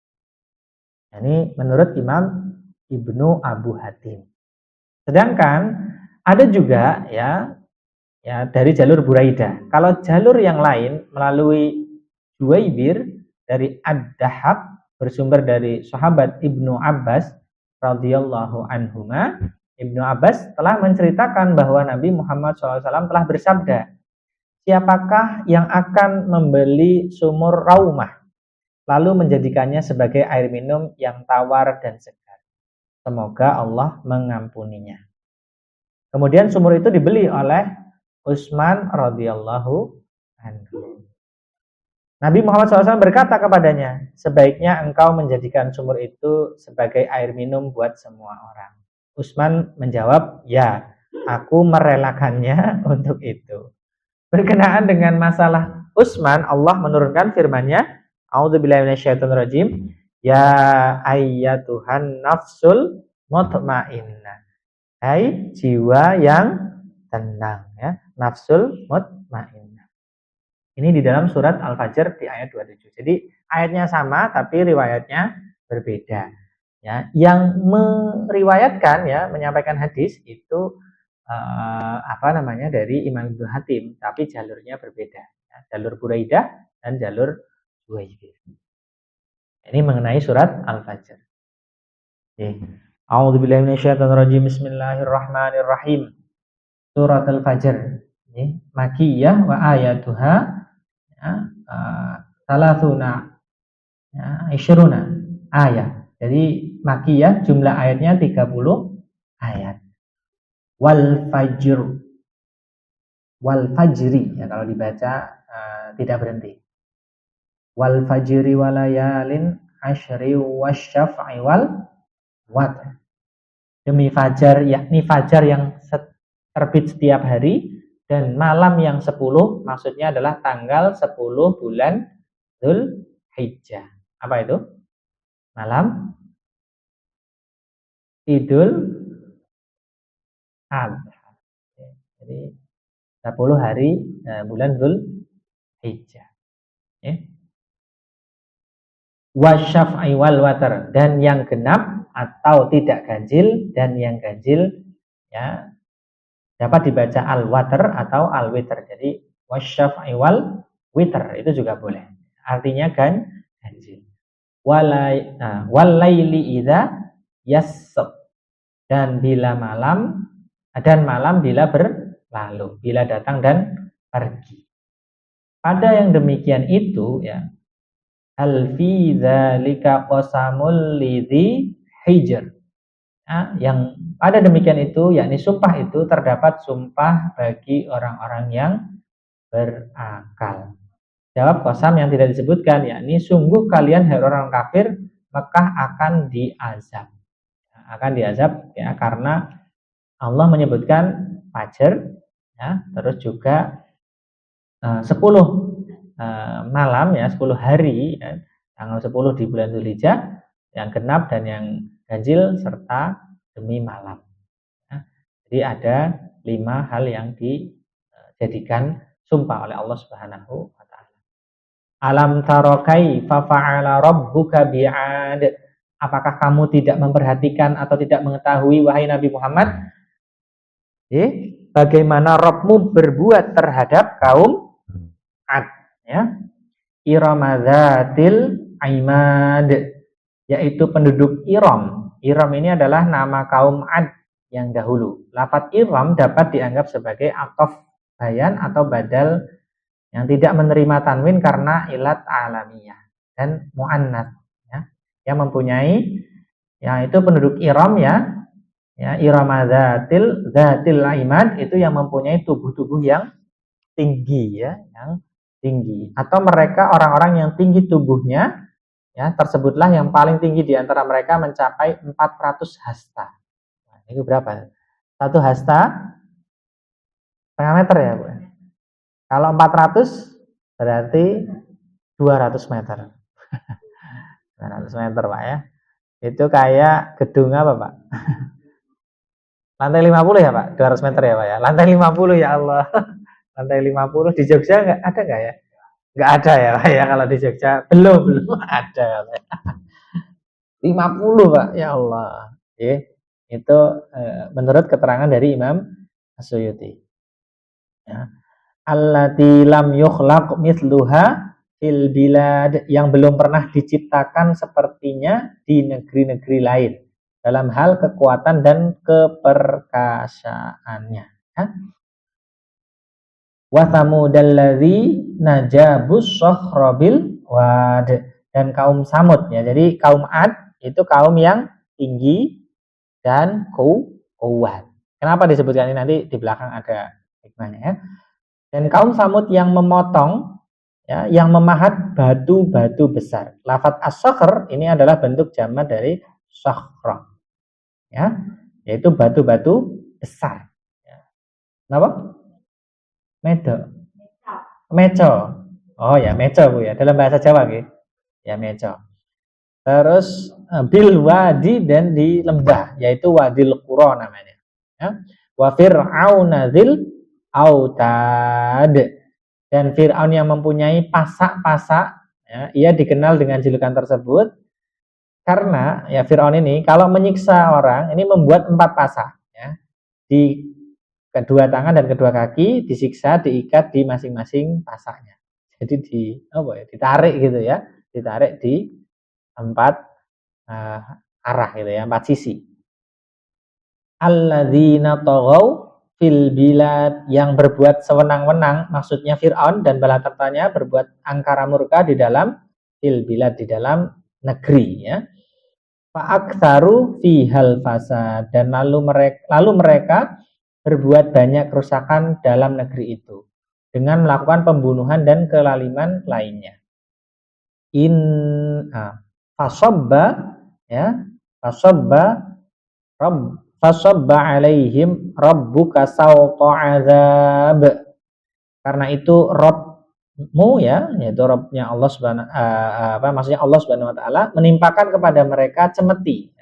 S1: Ini menurut Imam Ibnu Abu Hatim. Sedangkan ada juga ya dari jalur Buraidah. Kalau jalur yang lain melalui Juwaibir dari Ad-Dahhak bersumber dari sahabat Ibnu Abbas radhiyallahu anhuma. Ibnu Abbas telah menceritakan bahwa Nabi Muhammad SAW telah bersabda, siapakah yang akan membeli sumur Raumah lalu menjadikannya sebagai air minum yang tawar dan segar? Semoga Allah mengampuninya. Kemudian sumur itu dibeli oleh Utsman radhiyallahu anhu. Nabi Muhammad SAW berkata kepadanya, sebaiknya engkau menjadikan sumur itu sebagai air minum buat semua orang. Utsman menjawab, ya, aku merelakannya untuk itu. Berkenaan dengan masalah Utsman, Allah menurunkan firman-Nya, a'udzubillahi minasyaitonirrajim, ya ayyatuhan nafsul mutmainnah. Hai jiwa yang tenang, ya, nafsul mutmainnah. Ini di dalam surat Al-Fajr di ayat 27. Jadi ayatnya sama tapi riwayatnya berbeda. Ya, yang meriwayatkan ya menyampaikan hadis itu dari Imam Ibnu Hatim, tapi jalurnya berbeda. Ya, jalur Buraidah dan jalur Juwaibir. Ini mengenai surat Al-Fajr. A'udzubillahi minasyaitonirrajim. Bismillahirrahmanirrahim. Surat Al-Fajr. Makkiyah wa ayatuha salasuna isyruna ayat. Jadi Makkiyah jumlah ayatnya 30 ayat. Wal fajri ya, kalau dibaca tidak berhenti. Wal fajri walayalin asyri wasyaf'i wal watr. Demi fajar, yakni fajar yang terbit setiap hari, dan malam yang 10, maksudnya adalah tanggal 10 bulan Dzulhijjah. Apa itu? Malam Idul Adha. Jadi 10 hari bulan Dzulhijjah. Wasyaf'i wal watr, dan yang genap atau tidak ganjil, dan yang ganjil ya dapat dibaca al-watr atau al-witr. Jadi wasyaf'i wal witr itu juga boleh. Artinya ganjil. Walaili idza yassab, dan malam bila berlalu, bila datang dan pergi. Pada yang demikian itu ya, hal fi dzalika qasamul lidzi hijr. Nah, yang pada demikian itu, yakni sumpah itu terdapat sumpah bagi orang-orang yang berakal. Jawab qasam yang tidak disebutkan, yakni sungguh kalian hai orang kafir Mekah akan diazab. Akan diazab ya, karena Allah menyebutkan fajar ya, terus juga 10 malam ya, 10 hari ya, tanggal 10 di bulan Dzulhijjah, yang genap dan yang ganjil serta demi malam. Ya, jadi ada 5 hal yang dijadikan sumpah oleh Allah Subhanahu wa taala. Alam taro kaifa fa'ala rabbuka bi'ad. Apakah kamu tidak memperhatikan atau tidak mengetahui wahai Nabi Muhammad? Bagaimana Rabbmu berbuat terhadap kaum Ad ya. Iramadzatil Aimad, yaitu penduduk Iram. Iram ini adalah nama kaum Ad yang dahulu. Lafadz Iram dapat dianggap sebagai athof bayan atau badal yang tidak menerima tanwin karena ilat alamiyah, dan muannats ya, yang mempunyai itu penduduk Iram ya Iramadzatil Aimad itu yang mempunyai tubuh-tubuh yang tinggi ya, yang tinggi. Atau mereka orang-orang yang tinggi tubuhnya ya, tersebutlah yang paling tinggi di antara mereka mencapai 400 hasta. Nah, itu berapa? 1 hasta setengah meter ya, Bu. Kalau 400 berarti 200 meter. 200 meter, Pak ya. Itu kayak gedung apa, Pak? Lantai 50 ya, Pak? 200 meter ya, Pak ya? Lantai 50 ya Allah. Lantai 50 di Jogja ada nggak ya? Nggak ada ya, Pak ya, kalau di Jogja. Belum ada. Pak. 50, Pak. Ya Allah. Itu menurut keterangan dari Imam As-Suyuti. Ya. Allati lam yukhlaq mithluha fil bilad, yang belum pernah diciptakan sepertinya di negeri-negeri lain dalam hal kekuatan dan keperkasaannya. Ya. Wa thamudalladzi najabus sakhrabil wad, dan kaum Samud ya. Jadi kaum Ad itu kaum yang tinggi dan kuat. Kenapa disebutkan ini, nanti di belakang ada hikmahnya ya. Dan kaum Samud yang memotong ya, yang memahat batu-batu besar. Lafadz as-sakhr ini adalah bentuk jamak dari sakhra. Ya, yaitu batu-batu besar. Ya. Kenapa? Meco. Oh ya, meco Bu ya. Dalam bahasa Jawa gitu. Ya, meco. Terus bil wadi, dan di lembah, yaitu Wadil Qura namanya. Ya. Wa fir'auna dzil autad, dan Fir'aun yang mempunyai pasak-pasak ya, ia dikenal dengan julukan tersebut karena ya Fir'aun ini kalau menyiksa orang ini membuat 4 pasak ya, di kedua tangan dan kedua kaki, disiksa, diikat di masing-masing pasaknya. Jadi ditarik gitu ya, ditarik di 4 arah gitu ya, 4 sisi. Alladzina taghaw fil bilad, yang berbuat sewenang-wenang, maksudnya Fir'aun dan bala tentaranya berbuat angkara murka di dalam fil bilad, di dalam negeri ya. Fa'aktsaru fihal fasad, dan lalu mereka berbuat banyak kerusakan dalam negeri itu dengan melakukan pembunuhan dan kelaliman lainnya. Fasabba ya, fasabba alaihim rabbuka sawta azab. Karena itu Rabbmu ya, yaitu Rabbnya Allah maksudnya Allah Subhanahu wa taala menimpakan kepada mereka cemeti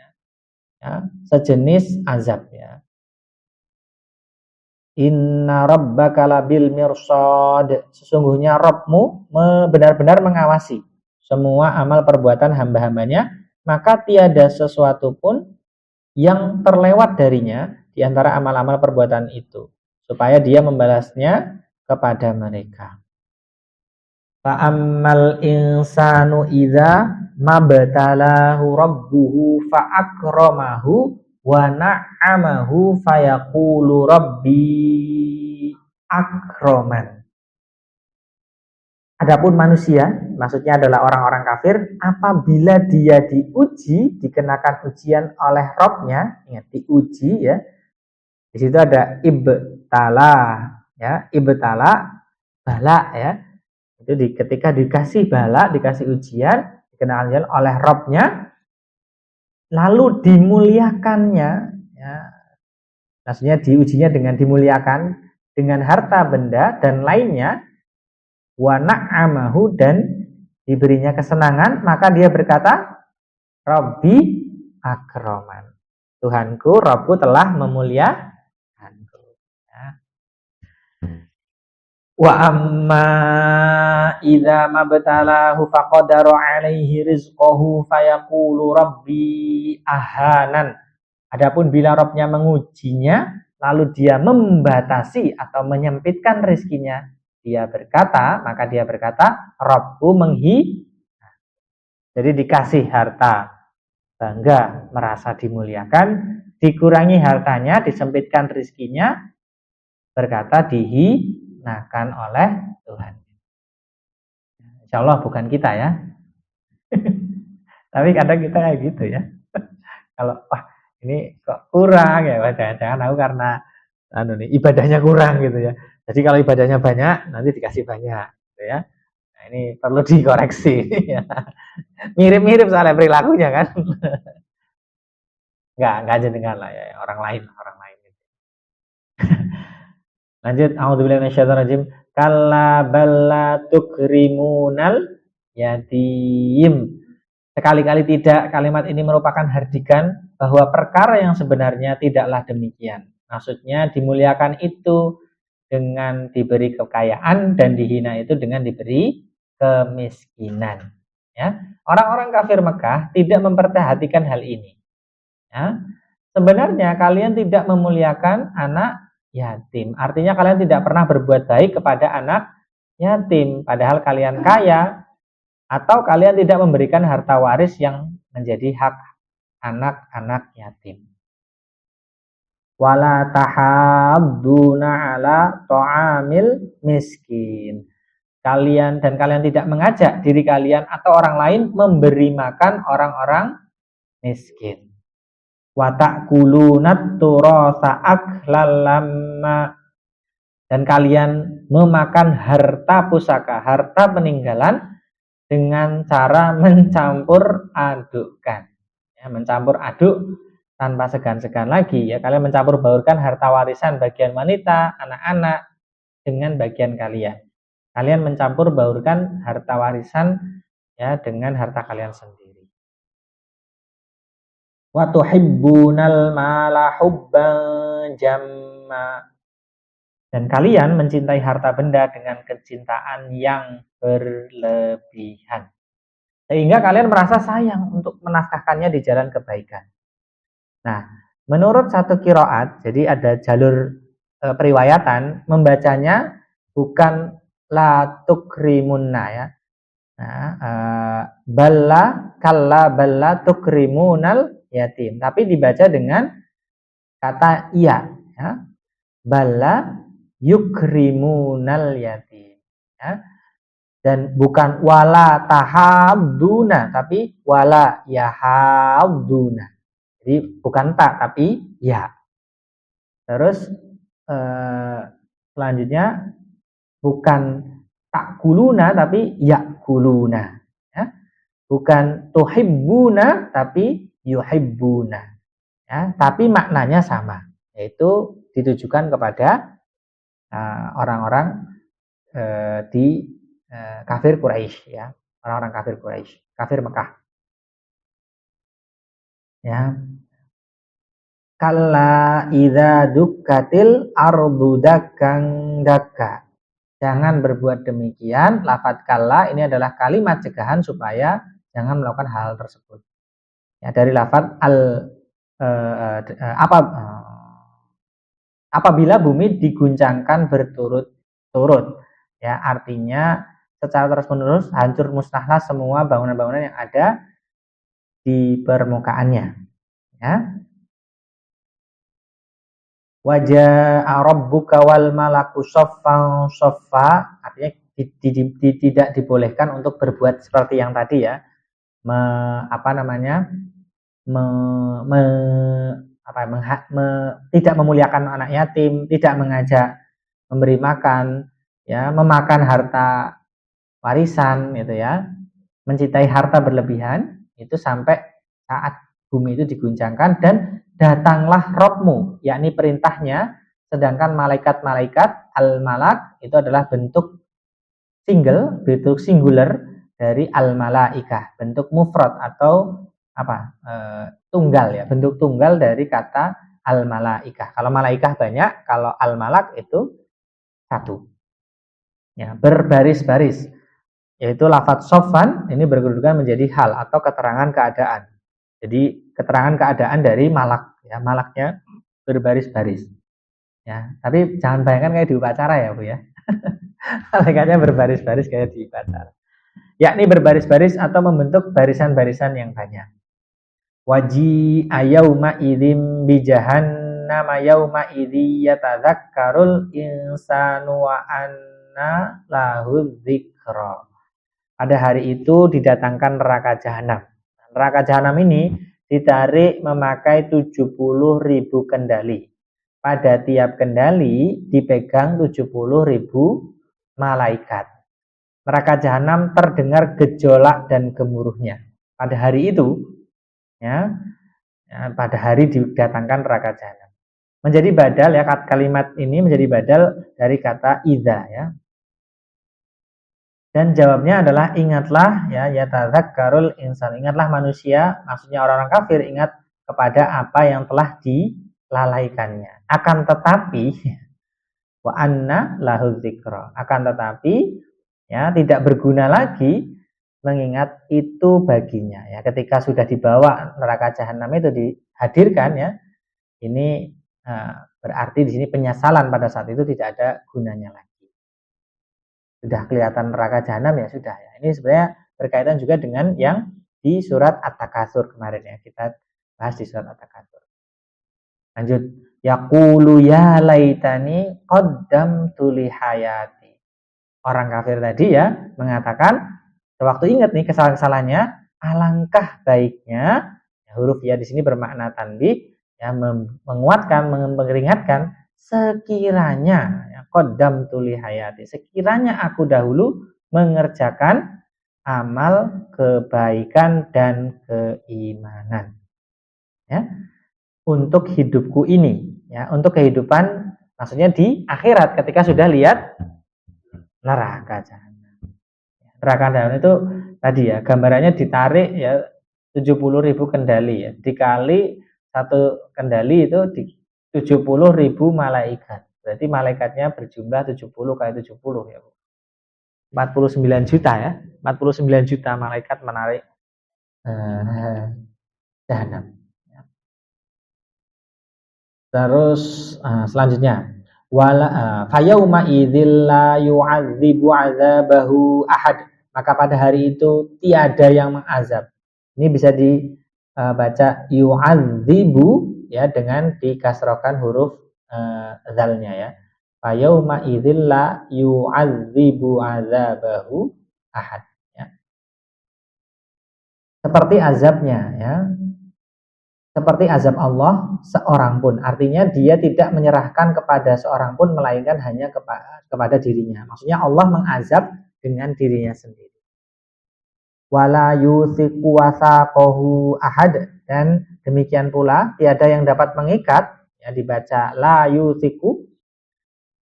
S1: ya, sejenis azab ya. Inna rabbaka labil mirsad, sesungguhnya Rabbmu benar-benar mengawasi semua amal perbuatan hamba-hambanya, maka tiada sesuatu pun yang terlewat darinya di antara amal-amal perbuatan itu, supaya dia membalasnya kepada mereka. Fa'ammal insanu idza mabtalahu rabbuhu fa'akramahu wa na'amahu fayaqulu rabbi akraman. Adapun manusia, maksudnya adalah orang-orang kafir, apabila dia diuji, dikenakan ujian oleh Rabb-nya, ingat diuji ya. Di situ ada ibtala ya, ibtala bala ya. Itu ketika dikasih bala, dikasih ujian, dikenakan oleh Rabb-nya, lalu dimuliakannya ya. Maksudnya diujinya dengan dimuliakan dengan harta benda dan lainnya, wa na'amahu, dan diberinya kesenangan, maka dia berkata Rabbi akraman, Tuhanku, Rabbku telah memuliakanku ya. Wa amma idza mabtalahu faqadara alaihi rizqahu fayaqulu rabbi ahanan. Adapun bila Rabb-nya mengujinya lalu dia membatasi atau menyempitkan rezekinya, maka dia berkata Rabbku menghina. Jadi dikasih harta bangga merasa dimuliakan, dikurangi hartanya, disempitkan rezekinya, berkata dihinakan oleh Tuhan. Insya Allah bukan kita ya. Tapi kadang kita kayak gitu ya. Kalau ini kok kurang ya, jangan-jangan aku karena ibadahnya kurang gitu ya. Jadi kalau ibadahnya banyak, nanti dikasih banyak, gitu ya. Nah, ini perlu dikoreksi. Mirip-mirip soalnya perilakunya kan. Enggak jenengan lah ya, orang lain. Lanjut, a'udzubillahi minasyaitonirrajim. Kalla balla tukrimunal yatim. Sekali-kali tidak, kalimat ini merupakan hardikan bahwa perkara yang sebenarnya tidaklah demikian. Maksudnya dimuliakan itu dengan diberi kekayaan dan dihina itu dengan diberi kemiskinan. Ya, orang-orang kafir Mekah tidak memperhatikan hal ini. Ya, sebenarnya kalian tidak memuliakan anak yatim. Artinya kalian tidak pernah berbuat baik kepada anak yatim, padahal kalian kaya, atau kalian tidak memberikan harta waris yang menjadi hak anak-anak yatim. Wala tahadduna ala ta'amil miskin. Kalian tidak mengajak diri kalian atau orang lain memberi makan orang-orang miskin. Wa ta'kulunat turasa aklalamma. Dan kalian memakan harta pusaka, harta peninggalan dengan cara mencampur adukkan. Ya, mencampur aduk tanpa segan-segan lagi. Ya, kalian mencampur baurkan harta warisan bagian wanita, anak-anak dengan bagian kalian. Kalian mencampur baurkan harta warisan ya dengan harta kalian sendiri. Wa tuhibbunal mala hubban jamma. Dan kalian mencintai harta benda dengan kecintaan yang berlebihan. Sehingga kalian merasa sayang untuk menafkahkannya di jalan kebaikan. Nah, menurut satu qiraat, jadi ada jalur periwayatan, membacanya bukan la tukrimunna ya. Nah, kalla balla tukrimunal yatim. Tapi dibaca dengan kata iya ya. Balla yukrimunal yatim ya. Dan bukan wala tahabduna tapi wala yahabduna. Jadi bukan tak tapi ya. Terus selanjutnya bukan takuluna tapi yakuluna ya. Bukan tuhibbuna tapi yuhibbuna ya, tapi maknanya sama, yaitu ditujukan kepada orang-orang di kafir Quraisy ya, orang-orang kafir Quraisy, kafir Mekah. Ya. Kalla idza dukkatil ardu dakkan dakka. Jangan berbuat demikian. Lafaz kalla ini adalah kalimat cegahan supaya jangan melakukan hal tersebut. Ya, dari lafaz apabila bumi diguncangkan berturut-turut. Ya, artinya secara terus-menerus hancur musnahlah semua bangunan-bangunan yang ada di permukaannya. Ya. Wajah rabbuka wal malaku shaffan shaffa, artinya tidak dibolehkan untuk berbuat seperti yang tadi ya. Tidak memuliakan anak yatim, tidak mengajak memberi makan, ya, memakan harta warisan, gitu ya, mencintai harta berlebihan, itu sampai saat bumi itu diguncangkan dan datanglah Robmu, yakni perintahnya, sedangkan malaikat-malaikat al-malak itu adalah bentuk singular dari al-malaikah, bentuk mufrad atau tunggal ya, bentuk tunggal dari kata al-malaikah. Kalau malaikah banyak, kalau al-malak itu satu. Ya, berbaris-baris. Yaitu lafadz sofan ini berkedudukan menjadi hal atau keterangan keadaan. Jadi keterangan keadaan dari malak ya, malaknya berbaris-baris. Ya, tapi jangan bayangkan kayak di upacara ya, Bu ya. Malaikatnya berbaris-baris kayak di upacara. Yakni berbaris-baris atau membentuk barisan-barisan yang banyak. Waji ayauma idzim bi jahannama yauma idzi yatadzakkarul insanu wa anna lahu dzikra. Pada hari itu didatangkan neraka jahanam. Neraka jahanam ini ditarik memakai 70.000 kendali. pada tiap kendali dipegang 70.000 malaikat. Neraka jahanam terdengar gejolak dan gemuruhnya pada hari itu, ya, pada hari didatangkan neraka jahanam. Menjadi badal ya, kalimat ini menjadi badal dari kata idza ya. Dan jawabnya adalah ingatlah ya yatadzakkarul insan. Ingatlah manusia, maksudnya orang-orang kafir ingat kepada apa yang telah dilalaikannya. Akan tetapi wa anna lahu dzikra. Akan tetapi ya tidak berguna lagi mengingat itu baginya ya. Ketika sudah dibawa neraka jahanam itu dihadirkan ya. Ini berarti di sini penyesalan pada saat itu tidak ada gunanya lagi. Sudah kelihatan neraka jahanam ya sudah ya. Ini sebenarnya berkaitan juga dengan yang di surat At-Takatsur kemarin ya. Kita bahas di surat At-Takatsur. Lanjut. Yaqulu ya laitani qaddamtu li hayati. Orang kafir tadi ya mengatakan sewaktu ingat nih kesalahan-kesalahannya, alangkah baiknya ya, huruf ya di sini bermakna tanbih ya, menguatkan, memperingatkan sekiranya ya, qaddamtu li hayati, sekiranya aku dahulu mengerjakan amal kebaikan dan keimanan ya untuk hidupku ini ya, untuk kehidupan maksudnya di akhirat ketika sudah lihat neraka jahanam. Neraka jahanam itu tadi ya gambarannya ditarik ya 70.000 kendali ya, dikali satu kendali itu di 70.000 malaikat. Berarti malaikatnya berjumlah 70 kali 70 ya, 49 juta ya. 49 juta malaikat menarik jahanam. Terus selanjutnya wala fayauma idzil la yu'adzibu 'adzabahu ahad. Maka pada hari itu tiada yang mengazab. Ini bisa dibaca yu'adzibu ya dengan dikasrokan huruf zalnya ya. Fayauma idzil la yu'adzibu 'adzabahu ahad ya. Seperti azabnya ya. Seperti azab Allah seorang pun. Artinya dia tidak menyerahkan kepada seorang pun melainkan hanya kepada dirinya. Maksudnya Allah mengazab dengan dirinya sendiri. Wala yuthiqu wathaqahu ahad, dan demikian pula tiada yang dapat mengikat ya dibaca la yuthiqu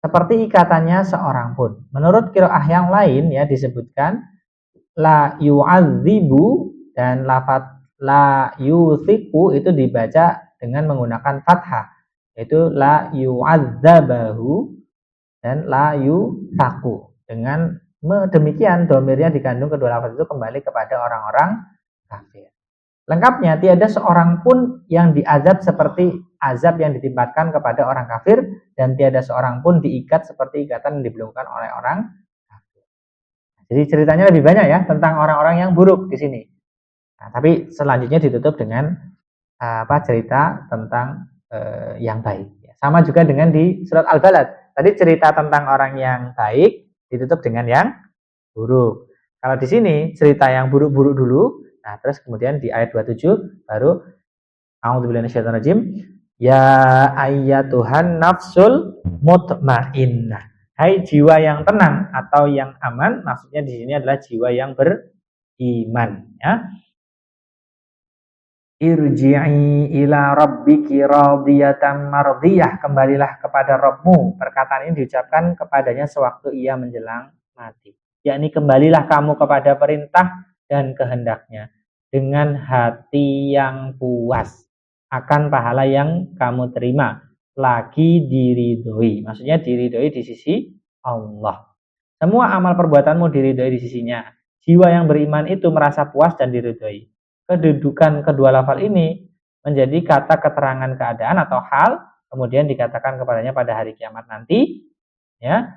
S1: seperti ikatannya seorang pun. Menurut qiraah yang lain ya disebutkan la yu'adzibu dan lafaz la yuthiqu itu dibaca dengan menggunakan fathah, yaitu la yu'adzabahu dan la yuthaqu. Dengan demikian domirnya dikandung kedua lafaz itu kembali kepada orang-orang kafir. Lengkapnya tiada seorang pun yang diazab seperti azab yang ditimpakan kepada orang kafir, dan tiada seorang pun diikat seperti ikatan yang dibelenggukan oleh orang kafir. Jadi ceritanya lebih banyak ya tentang orang-orang yang buruk di sini. Nah, tapi selanjutnya ditutup dengan cerita tentang yang baik. Sama juga dengan di surat Al-Balad. Tadi cerita tentang orang yang baik ditutup dengan yang buruk. Kalau di sini cerita yang buruk-buruk dulu. Nah, terus kemudian di ayat 27 baru a'udzubillahi minasyaitonirrajim. Ya ayyatuhan nafsul mutmainnah. Hai jiwa yang tenang atau yang aman. Maksudnya di sini adalah jiwa yang beriman ya. Irji'i ila rabbiki radiyatan mardiyah. Kembalilah kepada Rabbmu. Perkataan ini diucapkan kepadanya sewaktu ia menjelang mati. Yakni kembalilah kamu kepada perintah dan kehendaknya dengan hati yang puas akan pahala yang kamu terima, lagi diridhoi. Maksudnya diridhoi di sisi Allah. Semua amal perbuatanmu diridhoi di sisinya. Jiwa yang beriman itu merasa puas dan diridhoi. Kedudukan kedua lafal ini menjadi kata keterangan keadaan atau hal, kemudian dikatakan kepadanya pada hari kiamat nanti ya,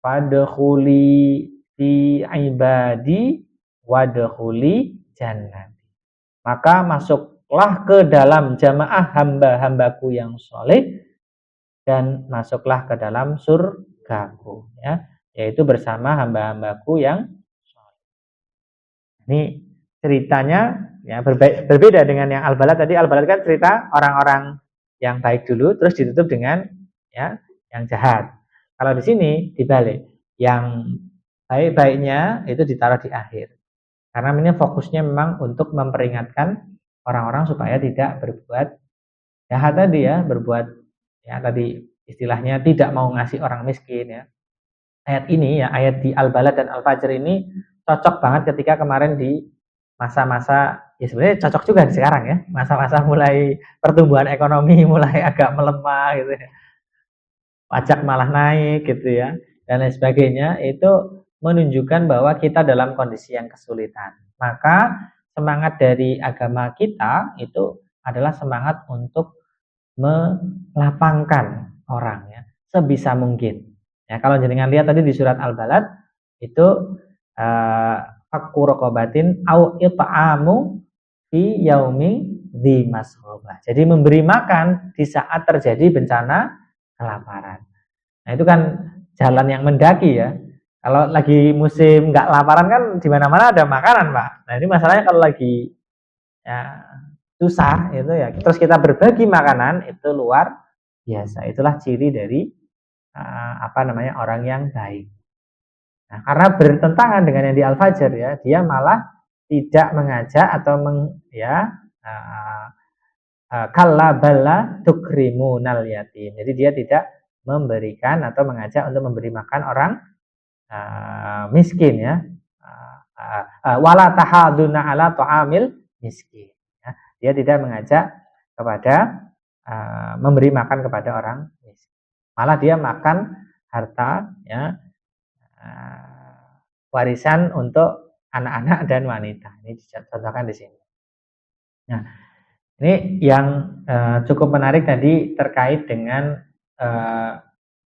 S1: fadkhuli fi ibadi wadkhuli jannati. Maka masuklah ke dalam jamaah hamba-hambaku yang soleh dan masuklah ke dalam surgaku ya, yaitu bersama hamba-hambaku yang soleh. Ini ceritanya ya berbeda dengan yang Al-Balad tadi. Al-Balad kan cerita orang-orang yang baik dulu, terus ditutup dengan ya yang jahat. Kalau di sini dibalik, yang baik-baiknya itu ditaruh di akhir. Karena ini fokusnya memang untuk memperingatkan orang-orang supaya tidak berbuat jahat tadi ya, berbuat ya tadi istilahnya tidak mau ngasih orang miskin ya. Ayat ini ya, ayat di Al-Balad dan Al-Fajr ini cocok banget ketika kemarin di masa-masa, ya sebenarnya cocok juga di sekarang ya, masa-masa mulai pertumbuhan ekonomi mulai agak melemah gitu ya, pajak malah naik gitu ya, dan lain sebagainya, itu menunjukkan bahwa kita dalam kondisi yang kesulitan. Maka semangat dari agama kita itu adalah semangat untuk melapangkan orang ya, sebisa mungkin. Ya, kalau jenengan lihat tadi di surat Al-Balad itu fakku raqabatin au it'amu fi yaumi dzi masghabah. Jadi memberi makan di saat terjadi bencana kelaparan. Nah, itu kan jalan yang mendaki ya. Kalau lagi musim nggak laparan kan di mana-mana ada makanan, Pak. Nah, ini masalahnya kalau lagi ya susah itu ya. Terus kita berbagi makanan itu luar biasa. Itulah ciri dari orang yang baik. Nah, karena bertentangan dengan yang di Al-Fajr ya, dia malah tidak mengajak atau kalla balla tukrimunal yatim. Jadi dia tidak memberikan atau mengajak untuk memberi makan orang miskin ya. Wala tahaduna ala ta'amil miskin. Ya, dia tidak mengajak kepada memberi makan kepada orang miskin. Malah dia makan harta ya, warisan untuk anak-anak dan wanita. Ini dicontohkan di sini. Nah, ini yang cukup menarik tadi terkait dengan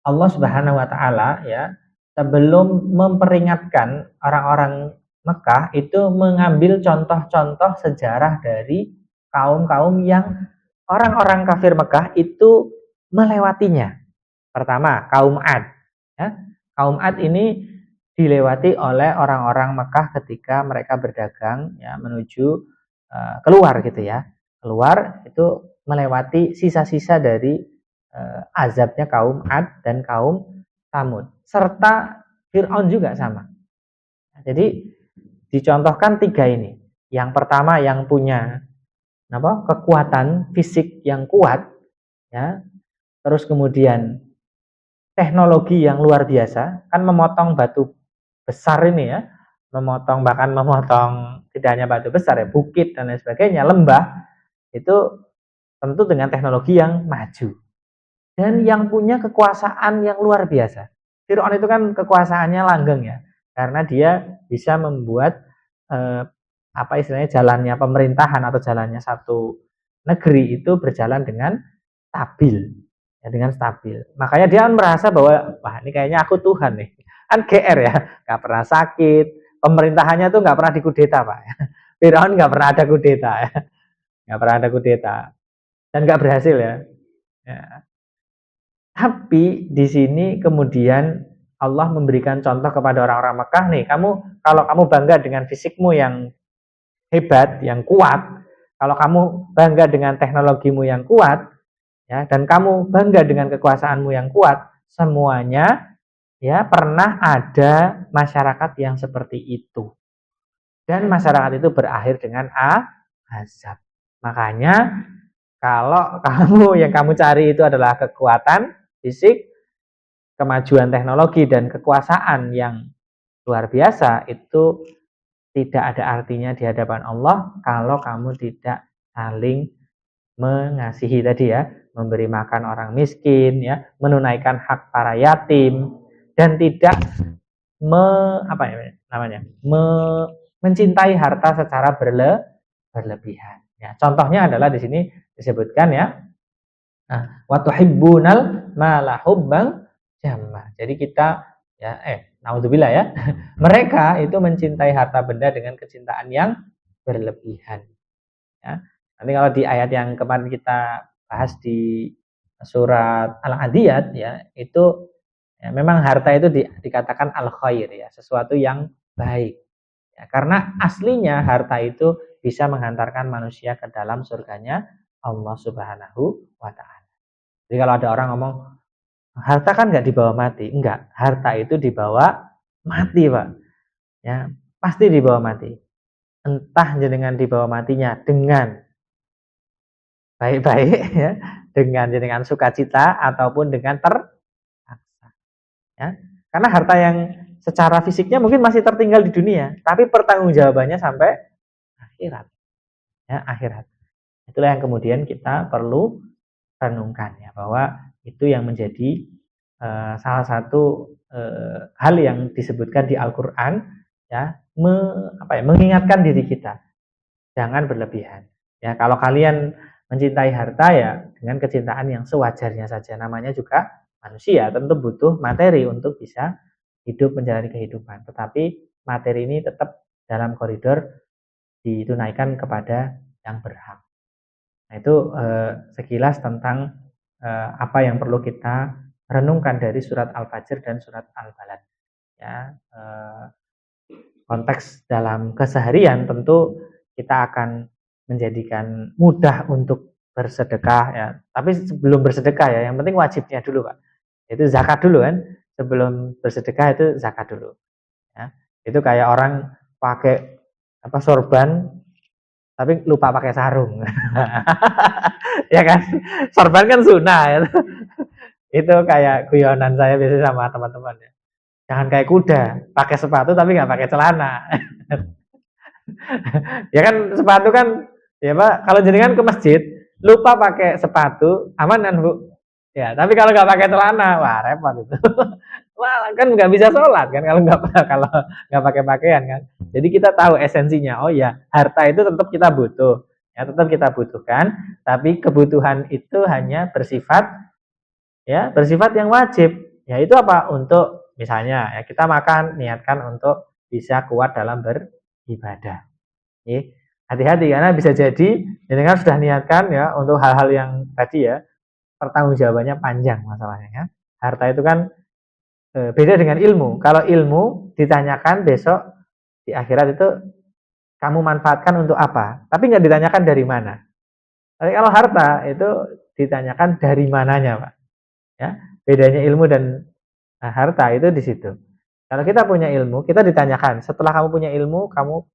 S1: Allah Subhanahu wa taala ya, sebelum memperingatkan orang-orang Mekah itu mengambil contoh-contoh sejarah dari kaum-kaum yang orang-orang kafir Mekah itu melewatinya. Pertama, kaum Ad ya. Kaum Ad ini dilewati oleh orang-orang Mekah ketika mereka berdagang ya menuju keluar gitu ya. Keluar itu melewati sisa-sisa dari azabnya kaum Ad dan kaum Tsamud. Serta Fir'aun juga sama. Jadi dicontohkan 3 ini. Yang pertama yang punya kekuatan fisik yang kuat ya. Terus kemudian teknologi yang luar biasa, kan memotong batu besar ini ya, bahkan memotong tidak hanya batu besar ya, bukit dan lain sebagainya, lembah, itu tentu dengan teknologi yang maju. Dan yang punya kekuasaan yang luar biasa. Fir'aun itu kan kekuasaannya langgeng ya, karena dia bisa membuat istilahnya jalannya pemerintahan atau jalannya satu negeri itu berjalan dengan stabil. Ya, dengan stabil. Makanya dia merasa bahwa wah ini kayaknya aku Tuhan nih. Kan GR ya, nggak pernah sakit, pemerintahannya tuh nggak pernah dikudeta Pak. Firaun nggak pernah ada kudeta ya, nggak pernah ada kudeta dan nggak berhasil ya. Tapi di sini kemudian Allah memberikan contoh kepada orang-orang Mekah nih, kalau kamu bangga dengan fisikmu yang hebat, yang kuat, kalau kamu bangga dengan teknologimu yang kuat, ya, dan kamu bangga dengan kekuasaanmu yang kuat, semuanya ya pernah ada masyarakat yang seperti itu. Dan masyarakat itu berakhir dengan azab. Makanya kalau yang kamu cari itu adalah kekuatan fisik, kemajuan teknologi dan kekuasaan yang luar biasa, itu tidak ada artinya di hadapan Allah kalau kamu tidak saling mengasihi tadi ya, memberi makan orang miskin ya, menunaikan hak para yatim dan tidak mencintai harta secara berlebihan. Ya, contohnya adalah di sini disebutkan ya, wa tuhibbunal mala hubban jamma. Jadi kita ya naudzubillah ya, mereka itu mencintai harta benda dengan kecintaan yang berlebihan. Ya. Nanti kalau di ayat yang kemarin kita bahas di surat Al-Adiyat ya, itu ya, memang harta itu dikatakan al-khair ya, sesuatu yang baik. Ya, karena aslinya harta itu bisa menghantarkan manusia ke dalam surganya Allah Subhanahu wa Ta'ala. Jadi kalau ada orang ngomong harta kan nggak dibawa mati, enggak, harta itu dibawa mati, Pak. Ya, pasti dibawa mati. Entah jenengan dibawa matinya dengan baik-baik ya, dengan sukacita ataupun dengan terpaksa. Ya. Karena harta yang secara fisiknya mungkin masih tertinggal di dunia, tapi pertanggungjawabannya sampai akhirat. Ya, akhirat. Itulah yang kemudian kita perlu renungkan ya, bahwa itu yang menjadi salah satu hal yang disebutkan di Al-Qur'an ya, mengingatkan diri kita jangan berlebihan. Ya, kalau kalian mencintai harta ya dengan kecintaan yang sewajarnya saja. Namanya juga manusia, tentu butuh materi untuk bisa hidup menjalani kehidupan. Tetapi materi ini tetap dalam koridor ditunaikan kepada yang berhak. Nah, itu sekilas tentang apa yang perlu kita renungkan dari surat Al-Fajr dan surat Al-Balad. Ya, konteks dalam keseharian tentu kita akan menjadikan mudah untuk bersedekah ya. Tapi sebelum bersedekah ya, yang penting wajibnya dulu, Pak. Itu zakat dulu kan. Sebelum bersedekah itu zakat dulu. Ya. Itu kayak orang pakai sorban tapi lupa pakai sarung. Ya kan? Sorban kan sunnah ya. Itu kayak guyonan saya biasanya sama teman-teman ya. Jangan kayak kuda, pakai sepatu tapi nggak pakai celana. Ya kan sepatu kan, ya Pak, kalau jenengan ke masjid lupa pakai sepatu, aman kan Bu? Ya, tapi kalau nggak pakai celana, wah repot itu. Wah, kan nggak bisa sholat kan kalau nggak pakai pakaian kan. Jadi kita tahu esensinya. Oh ya, harta itu tetap kita butuh, ya tetap kita butuhkan. Tapi kebutuhan itu hanya bersifat yang wajib. Ya itu apa? Untuk misalnya ya kita makan, niatkan untuk bisa kuat dalam beribadah. Hati-hati karena bisa jadi jenengan sudah niatkan ya untuk hal-hal yang tadi ya, pertanggungjawabannya panjang masalahnya ya. Harta itu kan beda dengan ilmu. Kalau ilmu ditanyakan besok di akhirat itu kamu manfaatkan untuk apa, tapi nggak ditanyakan dari mana. Tapi kalau harta itu ditanyakan dari mananya, Pak. Ya, bedanya ilmu dan harta itu di situ. Kalau kita punya ilmu, kita ditanyakan setelah kamu punya ilmu, kamu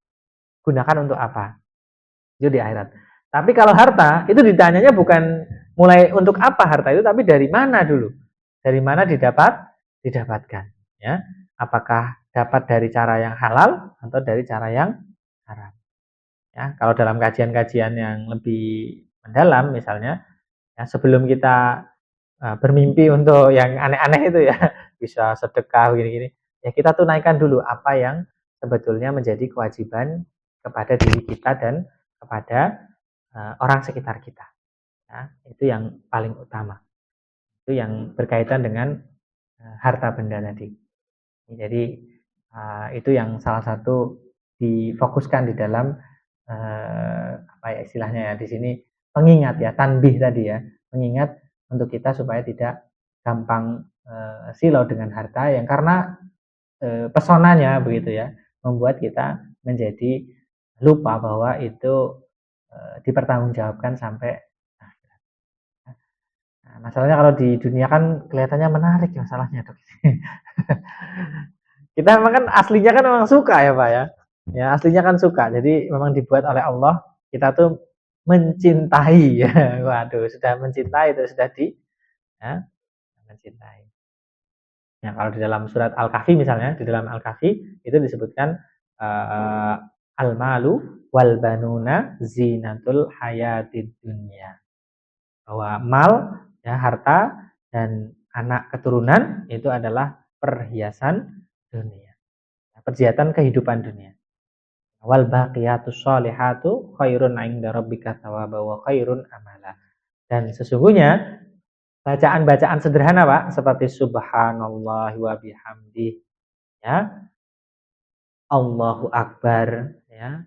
S1: gunakan untuk apa? Itu di akhirat. Tapi kalau harta itu ditanyanya bukan mulai untuk apa harta itu, tapi dari mana dulu? Dari mana didapatkan? Ya, apakah dapat dari cara yang halal atau dari cara yang haram? Ya, kalau dalam kajian-kajian yang lebih mendalam, misalnya, ya, sebelum kita bermimpi untuk yang aneh-aneh itu ya, bisa sedekah gini-gini, ya kita tunaikan dulu apa yang sebetulnya menjadi kewajiban kepada diri kita dan kepada orang sekitar kita. Ya, itu yang paling utama. Itu yang berkaitan dengan harta benda tadi. Jadi itu yang salah satu difokuskan di dalam apa ya istilahnya ya di sini, pengingat ya, tanbih tadi ya, mengingat untuk kita supaya tidak gampang silau dengan harta yang karena pesonanya begitu ya, membuat kita menjadi lupa bahwa itu dipertanggungjawabkan sampai akhirat. Nah, masalahnya kalau di dunia kan kelihatannya menarik ya masalahnya, Dok. Kita memang kan aslinya kan memang suka ya Pak ya. Ya aslinya kan suka. Jadi memang dibuat oleh Allah kita tuh mencintai ya. Waduh, sudah mencintai itu sudah ya, mencintai. Ya kalau di dalam surat Al-Kahfi misalnya, di dalam Al-Kahfi itu disebutkan al-malu wal banuna zinatul hayatid dunya. Bahwa mal ya harta dan anak keturunan itu adalah perhiasan dunia. Perhiasan kehidupan dunia. Wal baqiyatus sholihatu khairun 'inda rabbika thawaba wa khairun amala. Dan sesungguhnya bacaan-bacaan sederhana, Pak, seperti subhanallah wa bihamdi, ya, Allahu akbar, ya.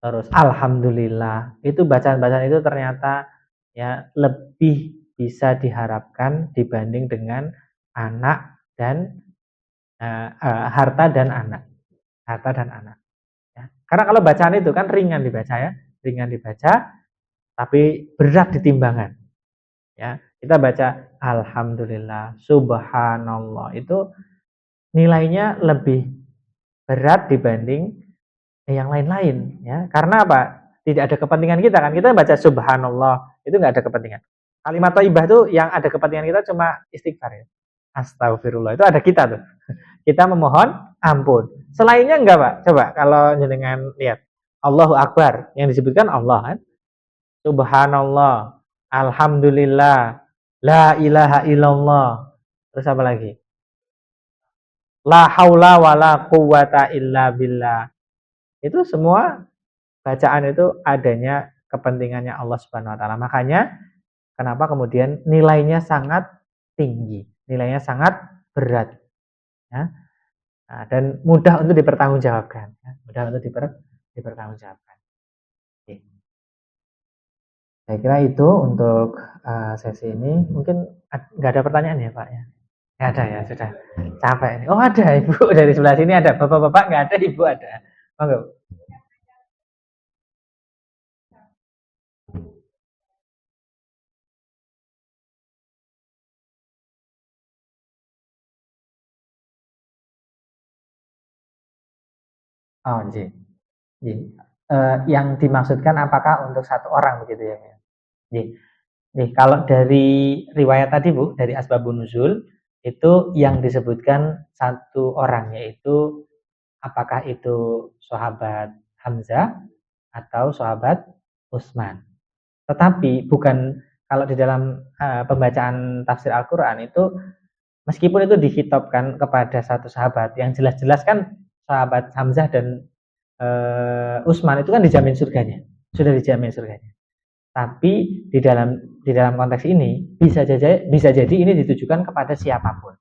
S1: Terus alhamdulillah. Itu bacaan-bacaan itu ternyata ya lebih bisa diharapkan dibanding dengan anak dan harta dan anak. Harta dan anak, ya. Karena kalau bacaan itu kan ringan dibaca ya, ringan dibaca, tapi berat di timbangan. Ya, kita baca alhamdulillah, subhanallah, itu nilainya lebih berat dibanding yang lain-lain, ya. Karena apa? Tidak ada kepentingan kita kan. Kita baca subhanallah, itu nggak ada kepentingan. Kalimat thayyibah itu yang ada kepentingan kita cuma istighfar ya. Astagfirullah, itu ada kita tuh. Kita memohon ampun. Selainnya enggak, Pak. Coba kalau jenengan lihat. Allahu Akbar, yang disebutkan Allah kan. Subhanallah, alhamdulillah, la ilaha illallah. Terus apa lagi? La haula wala quwata illa billah. Itu semua bacaan itu adanya kepentingannya Allah Subhanahu wa taala. Makanya kenapa kemudian nilainya sangat tinggi, nilainya sangat berat, ya. Nah, dan mudah untuk dipertanggungjawabkan, ya. Mudah untuk dipertanggungjawabkan. Oke. Saya kira itu untuk sesi ini. Mungkin nggak ada pertanyaan ya, Pak, ya? Nggak ada ya, sudah capek ini. Oh, ada Ibu dari sebelah sini, ada Bapak-bapak, nggak ada, Ibu ada. Monggo. Oh, Ji. Ji. Yang dimaksudkan apakah untuk satu orang begitu ya? Ji. Nih, kalau dari riwayat tadi Bu, dari Asbabun Nuzul, itu yang disebutkan satu orang, yaitu apakah itu sahabat Hamzah atau sahabat Utsman. Tetapi bukan, kalau di dalam pembacaan tafsir Al-Quran itu, meskipun itu dihitopkan kepada satu sahabat, yang jelas-jelas kan sahabat Hamzah dan Utsman itu kan dijamin surganya, sudah dijamin surganya. Tapi di dalam konteks ini bisa jadi ini ditujukan kepada siapapun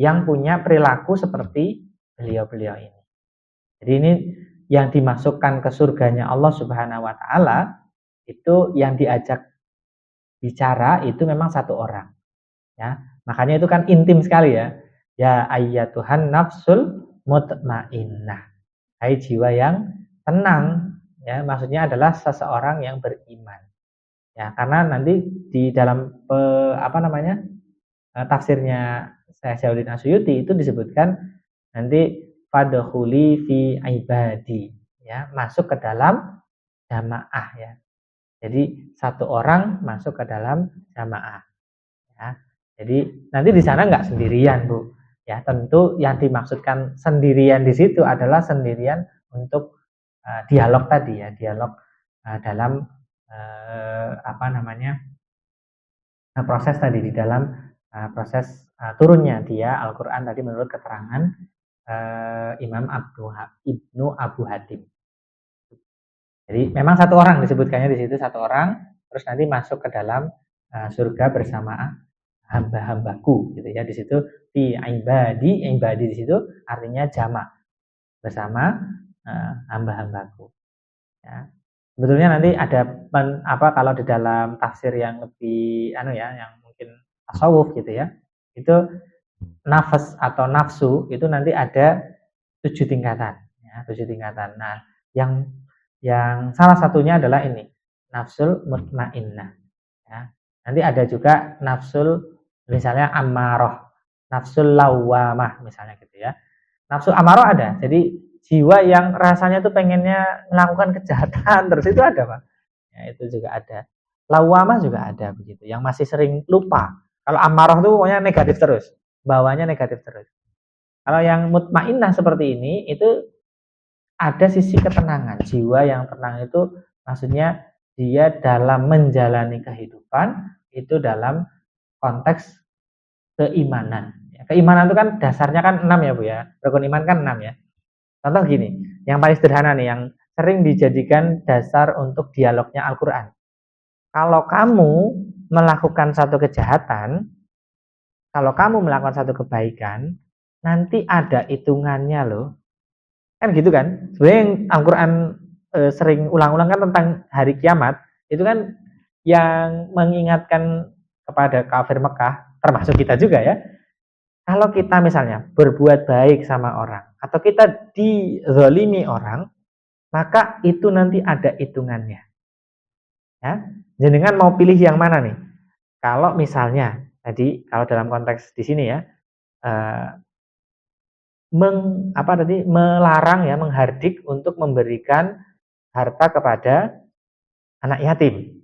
S1: yang punya perilaku seperti beliau-beliau ini. Jadi ini yang dimasukkan ke surganya Allah Subhanahu wa taala, itu yang diajak bicara itu memang satu orang, ya. Makanya itu kan intim sekali ya. Ya ayyatuhan nafsul mutmainnah. Hai jiwa yang tenang, ya, maksudnya adalah seseorang yang beriman. Ya, karena nanti di dalam tafsirnya Syaikhul Asyuyuti itu disebutkan nanti fadkhuli fi ibadi, ya, masuk ke dalam jamaah, ya. Jadi satu orang masuk ke dalam jamaah, ya. Jadi nanti di sana nggak sendirian, Bu. Ya, tentu yang dimaksudkan sendirian di situ adalah sendirian untuk dialog tadi, ya, dialog dalam proses tadi, di dalam proses turunnya dia Al-Quran tadi menurut keterangan Imam Ibnu Abu Hatim. Jadi memang satu orang disebutkannya di situ, satu orang, terus nanti masuk ke dalam surga bersama hamba-hambaku, gitu ya. Di situ di ibadi di situ artinya jamak, bersama hamba-hambaku. Ya. Sebetulnya nanti ada kalau di dalam tafsir yang lebih yang mungkin tasawuf gitu ya, itu nafas atau nafsu itu nanti ada 7 tingkatan, ya, 7 tingkatan. Nah, yang salah satunya adalah ini, nafsul mutmainnah, ya. Nanti ada juga nafsul misalnya ammaroh, nafsul lawamah misalnya gitu ya. Nafsu ammaroh ada. Jadi jiwa yang rasanya tuh pengennya melakukan kejahatan terus, itu ada, Pak. Ya, itu juga ada. Lawamah juga ada begitu, yang masih sering lupa. Kalau ammaroh tuh pokoknya negatif terus, bawanya negatif terus. Kalau yang mutmainnah seperti ini, itu ada sisi ketenangan. Jiwa yang tenang itu maksudnya dia dalam menjalani kehidupan itu dalam konteks keimanan. Keimanan itu kan dasarnya kan 6 ya, Bu, ya. Rukun iman kan 6 ya. Contoh gini, yang paling sederhana nih, yang sering dijadikan dasar untuk dialognya Al-Quran. Kalau kamu melakukan satu kejahatan, kalau kamu melakukan satu kebaikan, nanti ada hitungannya loh. Kan gitu kan? Sebenarnya Al-Quran sering ulang-ulang kan tentang hari kiamat, itu kan yang mengingatkan kepada kafir Mekah, termasuk kita juga ya. Kalau kita misalnya berbuat baik sama orang, atau kita dizalimi orang, maka itu nanti ada hitungannya. Ya, jenengan mau pilih yang mana nih? Kalau misalnya tadi kalau dalam konteks di sini ya, melarang ya, menghardik untuk memberikan harta kepada anak yatim.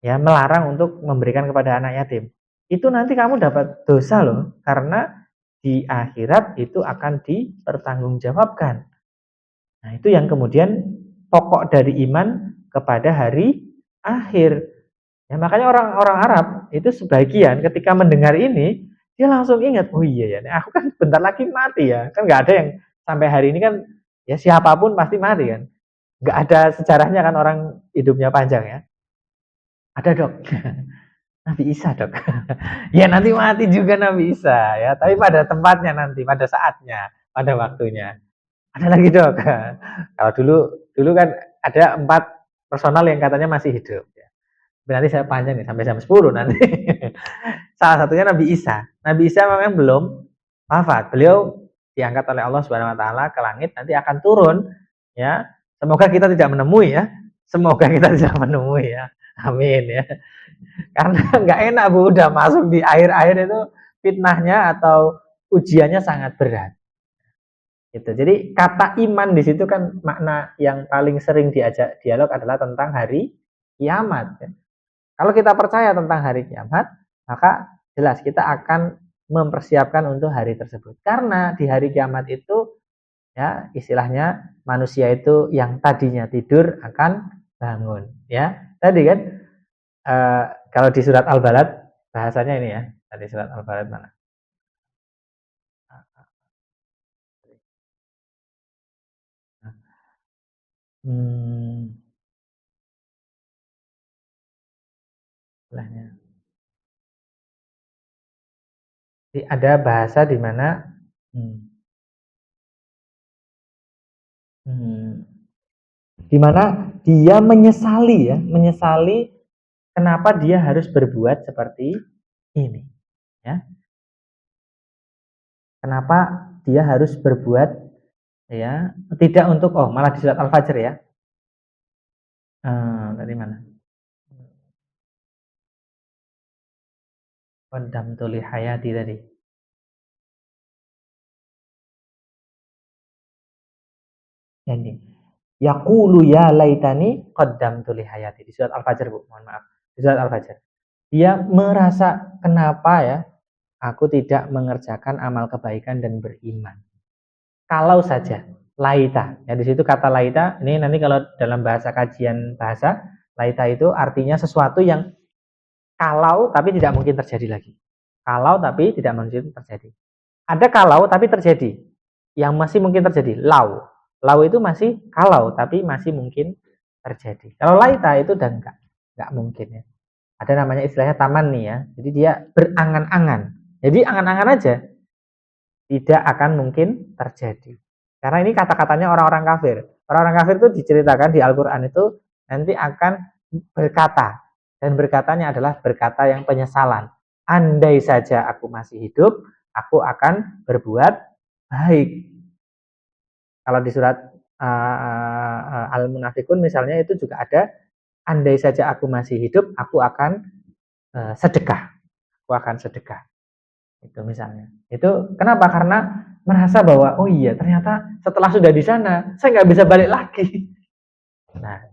S1: Ya, melarang untuk memberikan kepada anak yatim. Itu nanti kamu dapat dosa loh, karena di akhirat itu akan dipertanggungjawabkan. Nah, itu yang kemudian pokok dari iman kepada hari akhir. Ya, makanya orang-orang Arab itu sebagian ketika mendengar ini, dia langsung ingat, oh iya ya, aku kan bentar lagi mati ya. Kan nggak ada yang sampai hari ini kan, ya siapapun pasti mati kan. Nggak ada sejarahnya kan orang hidupnya panjang ya. Ada dok, Nabi Isa dok. Ya nanti mati juga Nabi Isa ya, tapi pada tempatnya nanti, pada saatnya, pada waktunya. Ada lagi dok. Kalau dulu kan ada 4 personal yang katanya masih hidup. Berarti saya panjang nih sampai jam 10 nanti. Salah satunya Nabi Isa. Nabi Isa memang belum wafat. Beliau diangkat oleh Allah Subhanahu wa taala ke langit, nanti akan turun ya. Semoga kita tidak menemui ya. Semoga kita tidak menemui ya. Amin ya. Karena nggak enak Bu, udah masuk di akhir-akhir itu fitnahnya atau ujiannya sangat berat. Gitu. Jadi kata iman di situ kan makna yang paling sering diajak dialog adalah tentang hari kiamat. Kalau kita percaya tentang hari kiamat, maka jelas kita akan mempersiapkan untuk hari tersebut. Karena di hari kiamat itu ya istilahnya manusia itu yang tadinya tidur akan bangun. Ya tadi kan kalau di surat Al-Balad bahasanya ini ya, tadi surat Al-Balad mana? Hmm, istilahnya. Jadi ada bahasa di mana hmm, hmm, di mana dia menyesali ya, menyesali kenapa dia harus berbuat seperti ini, ya. Kenapa dia harus berbuat ya, tidak untuk malah di surat Al-Fajr ya. Dari mana? Qaddamtu li hayati tadi. Ini. Yaqulu ya laitani qaddamtu li hayati di surat Al-Fajr, Bu. Mohon maaf. Di surat Al-Fajr. Dia merasa kenapa ya aku tidak mengerjakan amal kebaikan dan beriman. Kalau saja laita, ya di situ kata laita, ini nanti kalau dalam bahasa kajian bahasa, laita itu artinya sesuatu yang kalau tapi tidak mungkin terjadi lagi. Kalau tapi tidak mungkin terjadi. Ada kalau tapi terjadi. Yang masih mungkin terjadi, lau. Lau itu masih kalau tapi masih mungkin terjadi. Kalau laita itu udah enggak mungkin ya. Ada namanya istilahnya taman nih ya. Jadi dia berangan-angan. Jadi angan-angan aja. Tidak akan mungkin terjadi. Karena ini kata-katanya orang-orang kafir. Orang-orang kafir itu diceritakan di Al-Quran itu nanti akan berkata. Dan berkatanya adalah berkata yang penyesalan. Andai saja aku masih hidup, aku akan berbuat baik. Kalau di surat Al-Munafikun misalnya itu juga ada, andai saja aku masih hidup, aku akan sedekah. Aku akan sedekah. Itu misalnya. Itu kenapa? Karena merasa bahwa oh iya ternyata setelah sudah di sana saya nggak bisa balik lagi. Nah,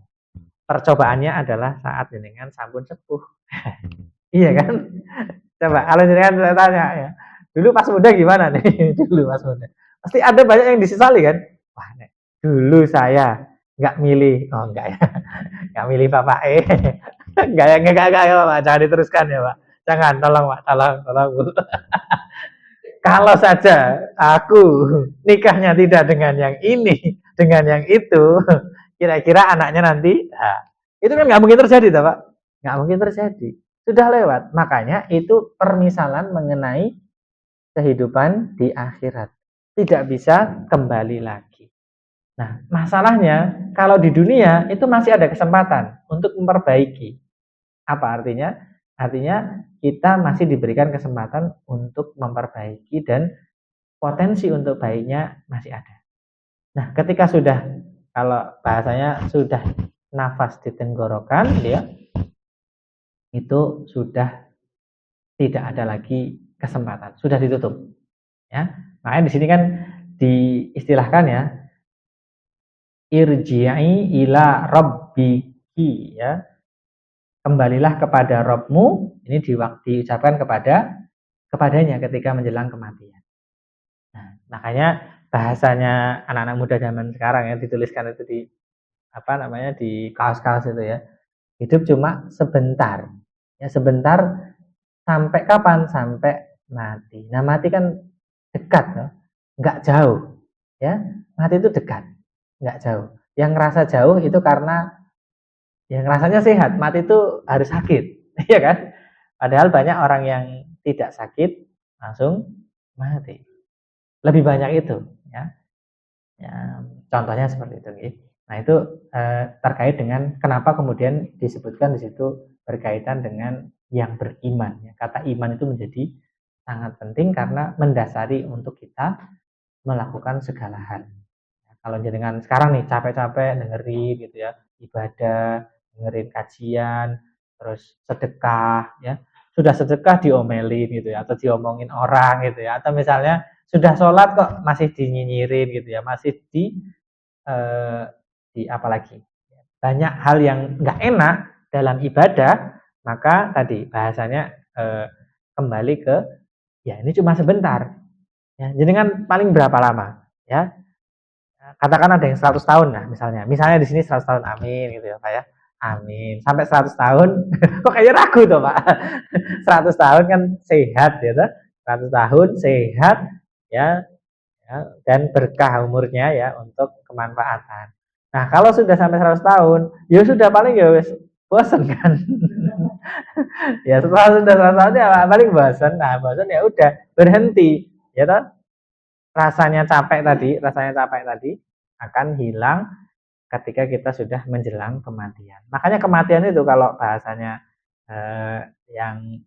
S1: percobaannya adalah saat jenengan sampun sepuh. Iya kan? Coba kalau jenengan saya tanya ya, dulu pas muda gimana nih? Dulu pas muda. Pasti ada banyak yang disesali kan? Wah, nih, dulu saya nggak milih, oh enggak ya, nggak milih Bapak enggak ya Pak, jangan diteruskan ya Pak. Jangan, tolong Pak, tolong Bu. Kalau saja aku nikahnya tidak dengan yang ini, dengan yang itu, kira-kira anaknya nanti, nah, itu kan nggak mungkin terjadi, toh, Pak. Nggak mungkin terjadi. Sudah lewat. Makanya itu permisalan mengenai kehidupan di akhirat. Tidak bisa kembali lagi. Nah, masalahnya kalau di dunia itu masih ada kesempatan untuk memperbaiki. Apa artinya? Artinya kita masih diberikan kesempatan untuk memperbaiki dan potensi untuk baiknya masih ada. Nah, ketika sudah, kalau bahasanya sudah nafas di tenggorokan, ya, itu sudah tidak ada lagi kesempatan, sudah ditutup. Ya, makanya di sini kan diistilahkan ya, irji'i ila rabbiki, ya, kembalilah kepada Rabbmu. Ini diucapkan kepadanya ketika menjelang kematian. Nah, makanya bahasanya anak-anak muda zaman sekarang ya, dituliskan itu di di kaos-kaos itu ya. Hidup cuma sebentar. Ya, sebentar sampai kapan? Sampai mati. Nah, mati kan dekat, no? Nggak jauh. Ya, mati itu dekat, nggak jauh. Yang ngerasa jauh itu karena yang rasanya sehat, mati itu harus sakit, ya kan? Padahal banyak orang yang tidak sakit langsung mati. Lebih banyak itu, ya. Ya, contohnya seperti itu. Nah, itu terkait dengan kenapa kemudian disebutkan di situ berkaitan dengan yang beriman. Ya. Kata iman itu menjadi sangat penting karena mendasari untuk kita melakukan segala hal. Ya, kalau dengan sekarang nih capek-capek dengerin gitu ya, ibadah, dengerin kajian, terus sedekah, ya. Sudah sedekah diomelin gitu ya, atau diomongin orang gitu ya, atau misalnya sudah sholat kok masih dinyinyirin gitu ya, masih di apa lagi? Banyak hal yang nggak enak dalam ibadah, maka tadi bahasanya kembali ke ya ini cuma sebentar. Ya, jadi kan paling berapa lama? Ya, katakan ada yang 100 tahun nah misalnya di sini 100 tahun, amin gitu ya Pak ya, amin sampai 100 tahun. Kok kayaknya ragu tuh Pak. 100 tahun kan sehat ya, 100 tahun sehat ya, ya dan berkah umurnya ya untuk kemanfaatan. Nah kalau sudah sampai 100 tahun ya sudah paling ya wes bosan kan. Ya setelah sudah 100 tahun ya paling bosan, nah bosan ya udah berhenti ya toh. Rasanya capek tadi akan hilang ketika kita sudah menjelang kematian. Makanya kematian itu kalau bahasanya yang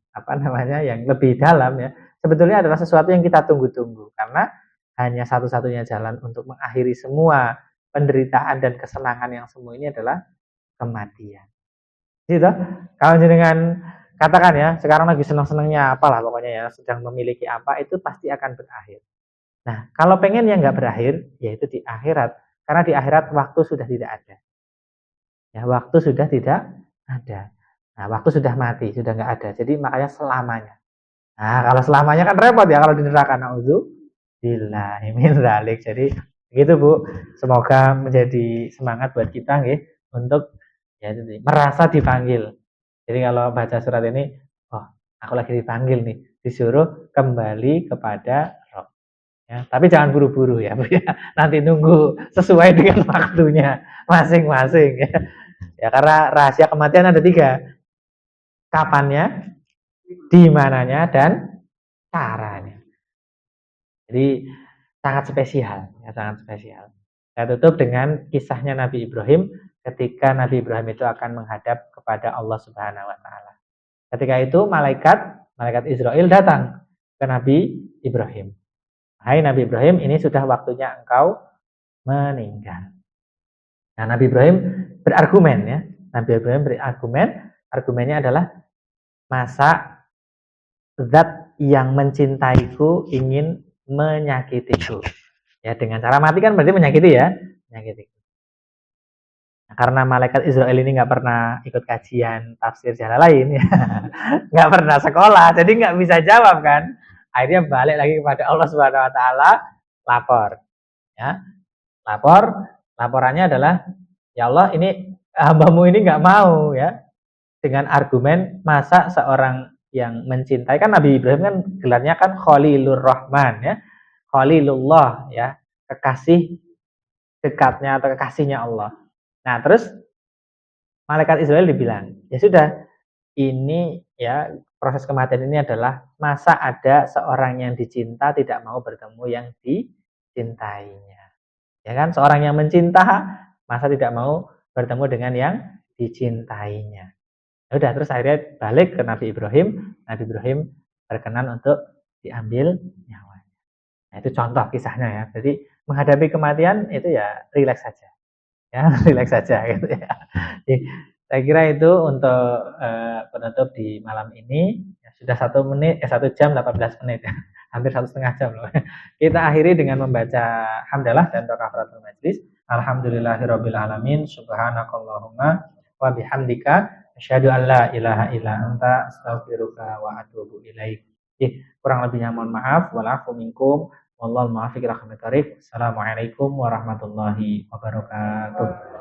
S1: yang lebih dalam ya, sebetulnya adalah sesuatu yang kita tunggu-tunggu karena hanya satu-satunya jalan untuk mengakhiri semua penderitaan dan kesenangan yang semua ini adalah kematian. Gitu. Kalau dengan katakan ya, sekarang lagi senang-senangnya apalah pokoknya ya, sedang memiliki apa itu pasti akan berakhir. Nah, kalau pengen yang nggak berakhir, yaitu di akhirat. Karena di akhirat waktu sudah tidak ada. Ya, waktu sudah tidak ada. Nah, waktu sudah mati, sudah nggak ada. Jadi makanya selamanya. Nah, kalau selamanya kan repot ya kalau di neraka. Nauzubillahi min dzalik. Jadi begitu Bu. Semoga menjadi semangat buat kita nggih untuk ya jadi merasa dipanggil. Jadi kalau baca surat ini, oh, aku lagi dipanggil nih, disuruh kembali kepada Rob. Ya, tapi jangan buru-buru ya, Bu ya. Nanti nunggu sesuai dengan waktunya masing-masing ya. Ya karena rahasia kematian ada 3. Kapannya, di mananya, dan caranya. Jadi sangat spesial, ya sangat spesial. Saya tutup dengan kisahnya Nabi Ibrahim ketika Nabi Ibrahim itu akan menghadap kepada Allah Subhanahu wa taala. Ketika itu malaikat Israel datang ke Nabi Ibrahim. Hai Nabi Ibrahim, ini sudah waktunya engkau meninggal. Nah, Nabi Ibrahim berargumen ya. Nabi Ibrahim berargumen, argumennya adalah masa zat yang mencintaiku ingin menyakitiku. Ya, dengan cara mati kan berarti menyakiti ya, menyakiti. Nah, karena malaikat Israel ini nggak pernah ikut kajian tafsir jalan lain ya, nggak pernah sekolah, jadi nggak bisa jawab kan. Akhirnya balik lagi kepada Allah Subhanahu Wa Taala, lapor, ya, laporannya adalah ya Allah ini hambamu ini nggak mau ya, dengan argumen masa seorang yang mencintai, kan Nabi Ibrahim kan gelarnya kan Khalilur Rahman ya, Khalilullah ya, kekasih dekatnya atau kekasihnya Allah. Nah terus malaikat Israel dibilang ya sudah, ini ya proses kematian ini adalah masa ada seorang yang dicinta tidak mau bertemu yang dicintainya. Ya kan, seorang yang mencinta masa tidak mau bertemu dengan yang dicintainya. Udah terus akhirnya balik ke Nabi Ibrahim. Nabi Ibrahim berkenan untuk diambil nyawanya. Nah, itu contoh kisahnya ya. Jadi menghadapi kematian itu ya rileks saja. Ya, rileks saja gitu ya. Saya kira itu untuk penutup di malam ini. Ya, sudah 1 menit, 1 jam 18 menit, hampir 1,5 jam loh. Kita akhiri dengan membaca hamdalah dan doa kafaratul majlis. Alhamdulillahirabbil alamin. Subhanakallahumma wa bihamdika asyhadu an la ilaha illa anta astaghfiruka wa atubu ilaik. Kurang lebihnya mohon maaf. Walafu minkum. Wallahul muwaffiq ila aqwamit thoriq. Assalamualaikum warahmatullahi wabarakatuh.